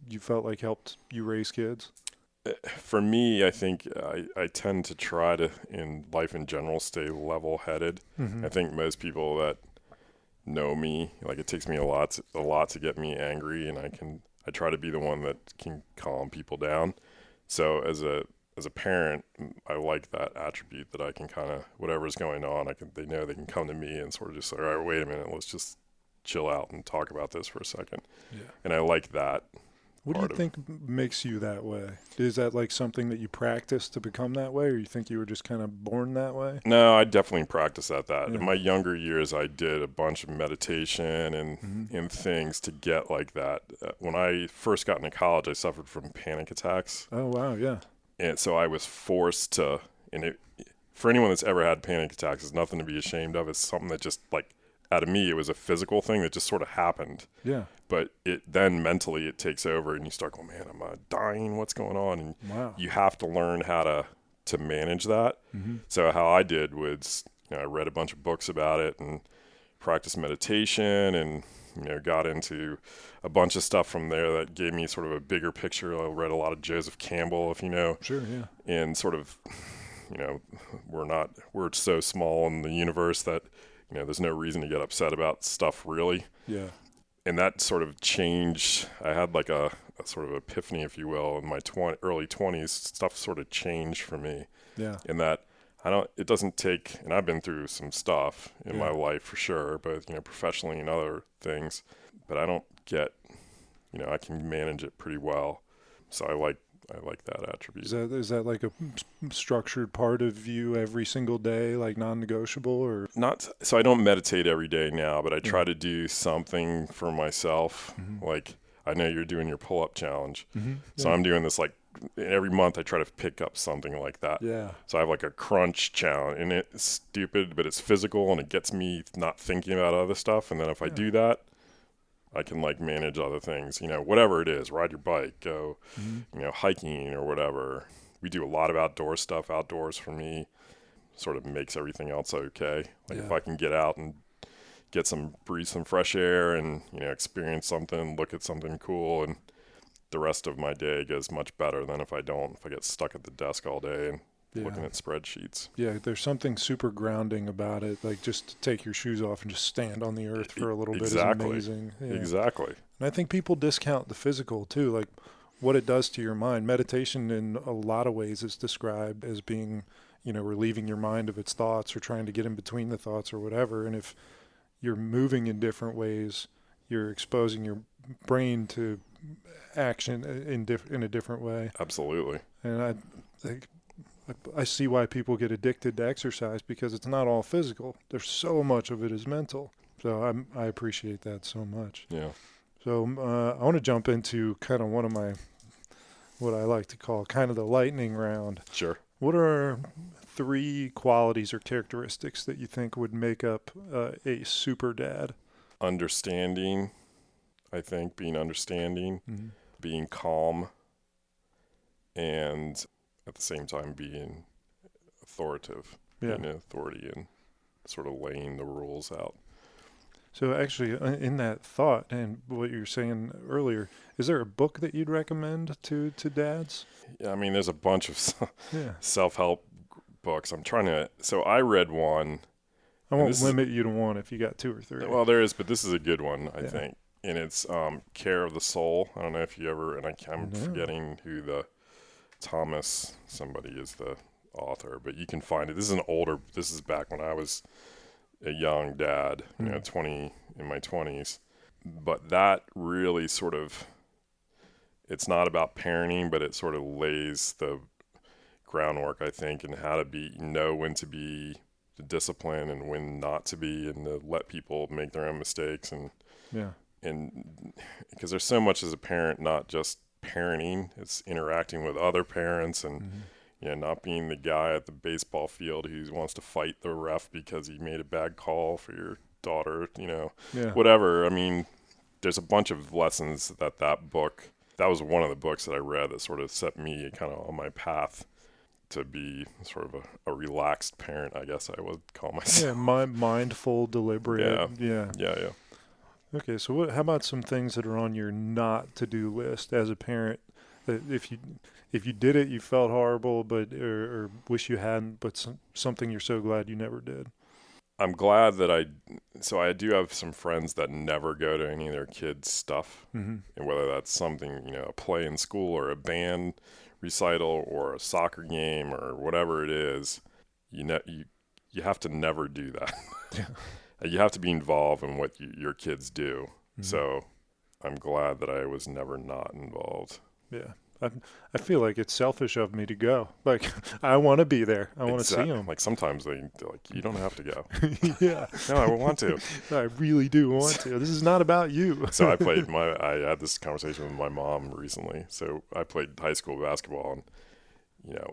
you felt like helped you raise kids? For me, I think I tend to try to, in life in general, stay level-headed. I think most people that know me, like, it takes me a lot to get me angry, and I try to be the one that can calm people down. So as a parent, I like that attribute, that I can kind of, whatever's going on, they know they can come to me and sort of just say, all right, wait a minute, let's just chill out and talk about this for a second. Yeah. And I like that. What do you think makes you that way? Is that like something that you practice to become that way, or you think you were just kind of born that way? No, I definitely practice at that. Yeah. In my younger years, I did a bunch of meditation and things to get like that. When I first got into college, I suffered from panic attacks. Oh, wow, yeah. And so I was forced to, for anyone that's ever had panic attacks, it's nothing to be ashamed of. It's something that just, like, out of me, it was a physical thing that just sort of happened. Yeah. But then mentally it takes over, and you start going, man, I'm dying. What's going on? And you have to learn how to manage that. So how I did was, I read a bunch of books about it and practiced meditation, and got into a bunch of stuff from there that gave me sort of a bigger picture. I read a lot of Joseph Campbell, if you know. Sure, yeah. And sort of, we're so small in the universe that, there's no reason to get upset about stuff, really. Yeah. And that sort of changed. I had like a sort of epiphany, if you will, in my early 20s. Stuff sort of changed for me. Yeah. In that it doesn't take, and I've been through some stuff in my life for sure, both, professionally and other things, but I don't get, I can manage it pretty well. So I like that attribute. Is that like a structured part of you every single day, like non-negotiable, or not? So I don't meditate every day now, but I try to do something for myself. Like I know you're doing your pull-up challenge. Mm-hmm. So I'm doing this like every month I try to pick up something like that. Yeah. So I have like a crunch challenge, and it's stupid, but it's physical, and it gets me not thinking about other stuff. And then if I do that, I can like manage other things, whatever it is, ride your bike, go, hiking or whatever. We do a lot of outdoor stuff. Outdoors for me sort of makes everything else okay. Like if I can get out and breathe some fresh air and, experience something, look at something cool, and the rest of my day goes much better than if I get stuck at the desk all day and looking at spreadsheets. Yeah, there's something super grounding about it. Like just to take your shoes off and just stand on the earth for a little bit is amazing. Yeah. Exactly. And I think people discount the physical too, like what it does to your mind. Meditation in a lot of ways is described as being, relieving your mind of its thoughts or trying to get in between the thoughts or whatever. And if you're moving in different ways, you're exposing your brain to action in a different way. Absolutely. And I see why people get addicted to exercise, because it's not all physical. There's so much of it is mental. So I appreciate that so much. Yeah. So I want to jump into kind of what I like to call kind of the lightning round. Sure. What are 3 qualities or characteristics that you think would make up a super dad? Understanding, I think, being understanding, being calm, and at the same time being authoritative, being an authority and sort of laying the rules out. So actually, in that thought and what you were saying earlier, is there a book that you'd recommend to dads? Yeah, I mean, there's a bunch of self-help books. So I read one. I won't limit you to one if you got 2 or 3. Well, there is, but this is a good one, I think. And it's Care of the Soul. I don't know if you ever, and I'm forgetting who Thomas, somebody is the author, but you can find it. This is back when I was a young dad, 20 in my 20s. But that really sort of, it's not about parenting, but it sort of lays the groundwork, I think, and how to know when to be disciplined and when not to be, and to let people make their own mistakes. And because there's so much as a parent, not just parenting, it's interacting with other parents and not being the guy at the baseball field who wants to fight the ref because he made a bad call for your daughter, whatever. I mean, there's a bunch of lessons that book, that was one of the books that I read that sort of set me kind of on my path to be sort of a relaxed parent, I guess I would call myself. Yeah, mindful, deliberate. Yeah. Okay, so how about some things that are on your not to-do list as a parent that if you did it, you felt horrible, but or wish you hadn't, but something you're so glad you never did? I'm glad that I do have some friends that never go to any of their kids' stuff, and whether that's something, a play in school or a band recital or a soccer game or whatever it is, you have to never do that. You have to be involved in what your kids do. So I'm glad that I was never not involved. Yeah. I feel like it's selfish of me to go. Like, I want to be there. I want to see them. Like, sometimes they're like, you don't have to go. Yeah. No, I want to. I really do want to. This is not about you. So I had this conversation with my mom recently. So I played high school basketball, and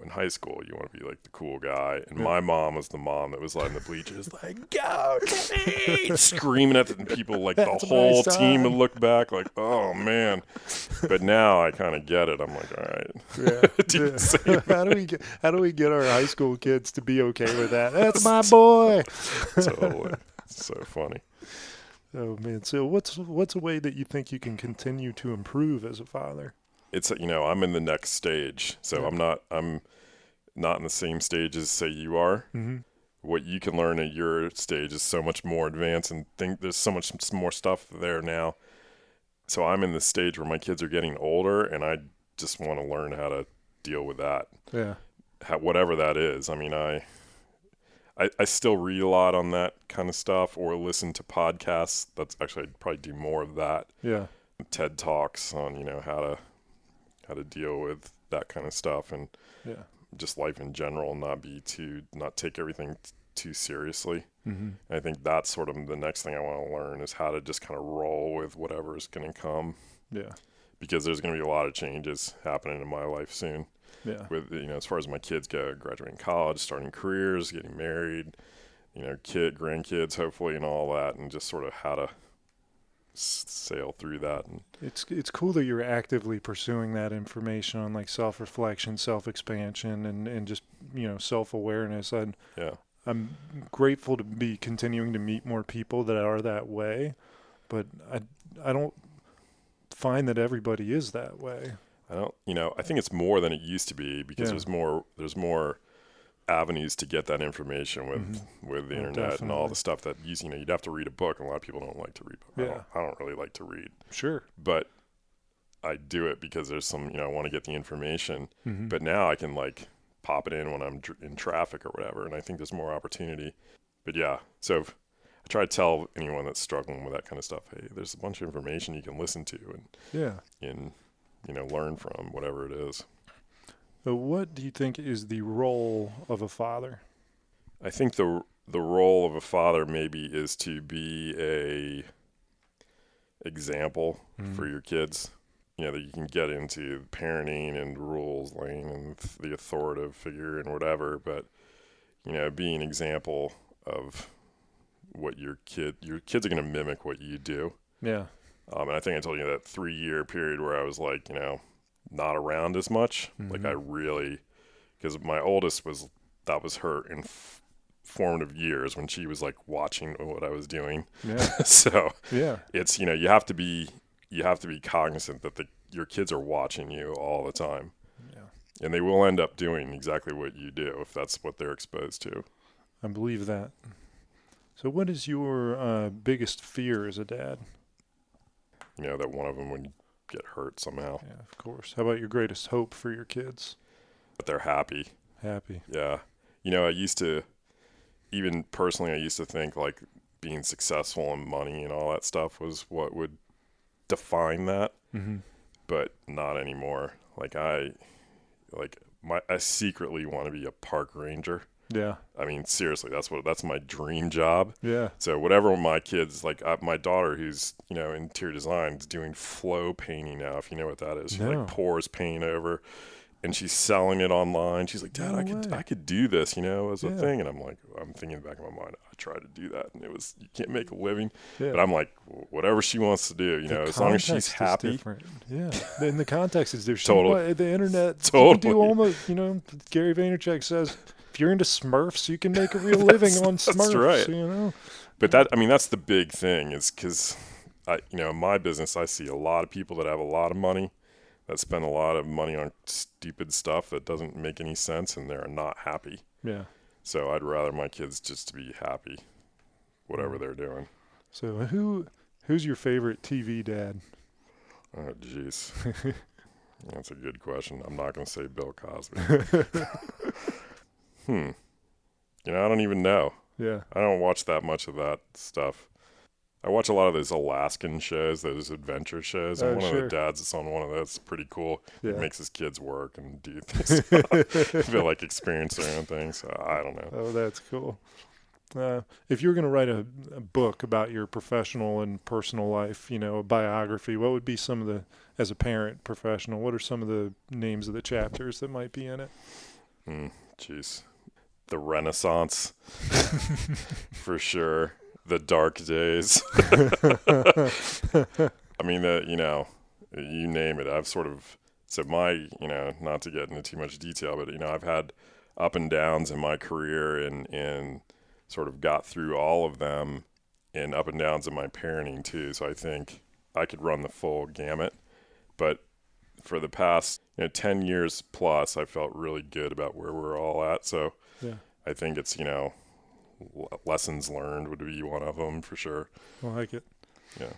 in high school, you want to be like the cool guy. And my mom was the mom that was like in the bleachers, like, go, Kenny! Screaming at the people, like the whole team would look back, like, oh, man. But now I kind of get it. I'm like, all right. How do we get our high school kids to be okay with that? That's my boy. Totally. It's so funny. Oh, man. So what's a way that you think you can continue to improve as a father? It's, I'm in the next stage, so I'm not in the same stage as, say, you are. What you can learn at your stage is so much more advanced, and there's so much more stuff there now. So I'm in the stage where my kids are getting older, and I just want to learn how to deal with that. Yeah. Whatever that is. I mean, I still read a lot on that kind of stuff, or listen to podcasts. That's actually, I'd probably do more of that. Yeah. TED Talks on, how to deal with that kind of stuff, and just life in general, not take everything too seriously. I think that's sort of the next thing I want to learn, is how to just kind of roll with whatever is going to come. Yeah. Because there's going to be a lot of changes happening in my life soon. Yeah. With, as far as my kids go, graduating college, starting careers, getting married, grandkids, hopefully, and all that, and just sort of how to sail through that. And It's cool that you're actively pursuing that information on like self-reflection, self-expansion, and just, self-awareness. I'm grateful to be continuing to meet more people that are that way, but I don't find that everybody is that way. I think it's more than it used to be because there's more avenues to get that information with the internet definitely. and all the stuff that you'd have to read a book, and a lot of people don't like to read books. Yeah. I don't really like to read. Sure. But I do it because there's some, I want to get the information, Mm-hmm. but now I can like pop it in when I'm in traffic or whatever. And I think there's more opportunity, but yeah. So I try to tell anyone that's struggling with that kind of stuff, hey, there's a bunch of information you can listen to and learn from, whatever it is. So what do you think is the role of a father? I think the role of a father maybe is to be a example for your kids. That you can get into parenting and rules laying and the authoritative figure and whatever, but being an example of what your kids are going to mimic what you do. Yeah. And I think I told you that 3-year period where I was like, not around as much. Mm-hmm. Like I really, because my oldest that was her formative years when she was like watching what I was doing. Yeah. So Yeah. it's, you have to be cognizant that your kids are watching you all the time. Yeah. And they will end up doing exactly what you do if that's what they're exposed to. I believe that. So what is your biggest fear as a dad? That one of them would get hurt somehow. Yeah, of course. How about your greatest hope for your kids? But they're happy. Happy. Yeah. I used to think like being successful and money and all that stuff was what would define that. Mm-hmm. But not anymore. Like I secretly want to be a park ranger. Yeah. I mean, seriously, that's my dream job. Yeah. So whatever my kids, like my daughter who's, interior design is doing flow painting now, if you know what that is. She like pours paint over and she's selling it online. She's like, Dad, I could do this, as a thing. And I'm like, I'm thinking in the back of my mind, I tried to do that and you can't make a living. Yeah. But I'm like, whatever she wants to do, as long as she's happy. Different. Yeah. And the context is different. Totally. The internet, totally. You can do almost, Gary Vaynerchuk says, if you're into Smurfs, you can make a real living on Smurfs. That's right. But that's the big thing is because, in my business, I see a lot of people that have a lot of money that spend a lot of money on stupid stuff that doesn't make any sense and they're not happy. Yeah. So I'd rather my kids just to be happy, whatever they're doing. So who's your favorite TV dad? Oh, jeez. That's a good question. I'm not going to say Bill Cosby. I don't even know. Yeah. I don't watch that much of that stuff. I watch a lot of those Alaskan shows, those adventure shows. And one of the dads that's on one of those is pretty cool. Yeah. He makes his kids work and do things. Feel like experience their own things. So I don't know. Oh, that's cool. If you were going to write a book about your professional and personal life, a biography, what would be as a parent professional, what are some of the names of the chapters that might be in it? Jeez. The Renaissance, for sure. The dark days. I mean, you name it. I've sort of, so my, not to get into too much detail, but, I've had up and downs in my career and sort of got through all of them and up and downs in my parenting too. So I think I could run the full gamut. But for the past 10 years plus, I felt really good about where we're all at. So yeah. I think it's, lessons learned would be one of them for sure. I like it. Yeah.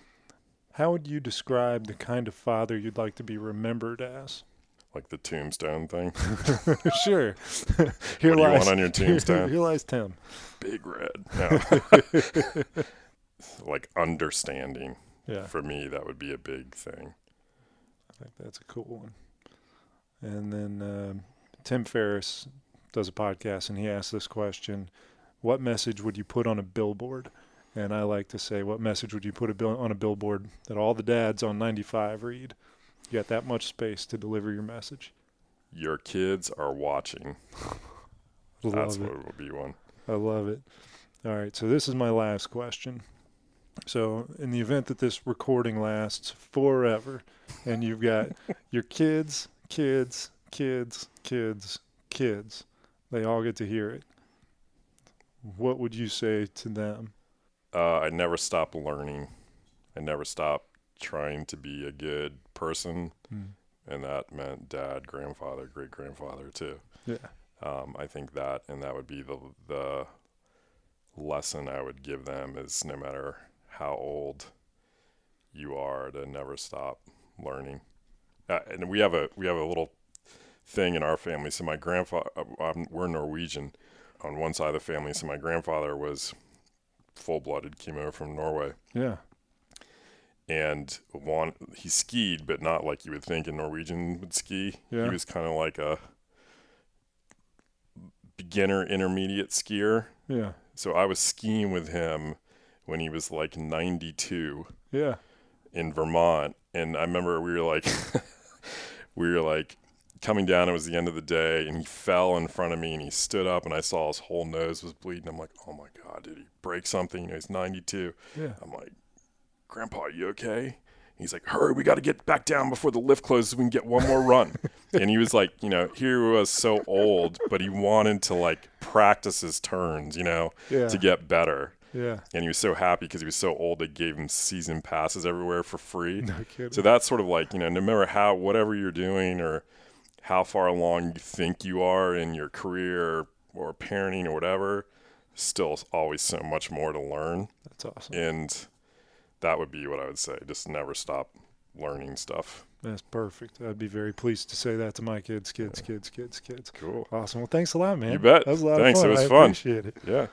How would you describe the kind of father you'd like to be remembered as? Like the tombstone thing? Sure. What do you want on your tombstone? Here lies Tim. Big red. No. Like understanding. Yeah. For me, that would be a big thing. I think that's a cool one. And then Tim Ferriss does a podcast, and he asked this question: what message would you put on a billboard? And I like to say, what message would you put on a billboard that all the dads on 95 read? You got that much space to deliver your message. Your kids are watching. That's what would be one. I love it. All right, so this is my last question. So in the event that this recording lasts forever and you've got your kids, they all get to hear it, what would you say to them? I never stop learning. I never stop trying to be a good person. And that meant dad, grandfather, great-grandfather too. Yeah. I think that would be the lesson I would give them is no matter how old you are, to never stop learning. And we have a little thing in our family. So my grandfather, we're Norwegian on one side of the family. So my grandfather was full-blooded chemo from Norway. Yeah. And he skied, but not like you would think a Norwegian would ski. Yeah. He was kind of like a beginner intermediate skier. Yeah. So I was skiing with him when he was like 92. Yeah. In Vermont. And I remember we were like coming down. It was the end of the day, and he fell in front of me, and he stood up, and I saw his whole nose was bleeding. I'm like, oh my God, did he break something? You know, he's 92. Yeah. I'm like, Grandpa, are you okay? He's like, hurry, we got to get back down before the lift closes so we can get one more run. And he was like, you know, here he was so old, but he wanted to like practice his turns, you know, to get better. Yeah. And he was so happy because he was so old, they gave him season passes everywhere for free. No kidding. So that's sort of like, you know, no matter whatever you're doing or how far along you think you are in your career or parenting or whatever, still always so much more to learn. That's awesome. And that would be what I would say. Just never stop learning stuff. That's perfect. I'd be very pleased to say that to my kids. Cool. Awesome. Well, thanks a lot, man. You bet. That was a lot Thanks. of fun. It was I fun. appreciate it. Yeah.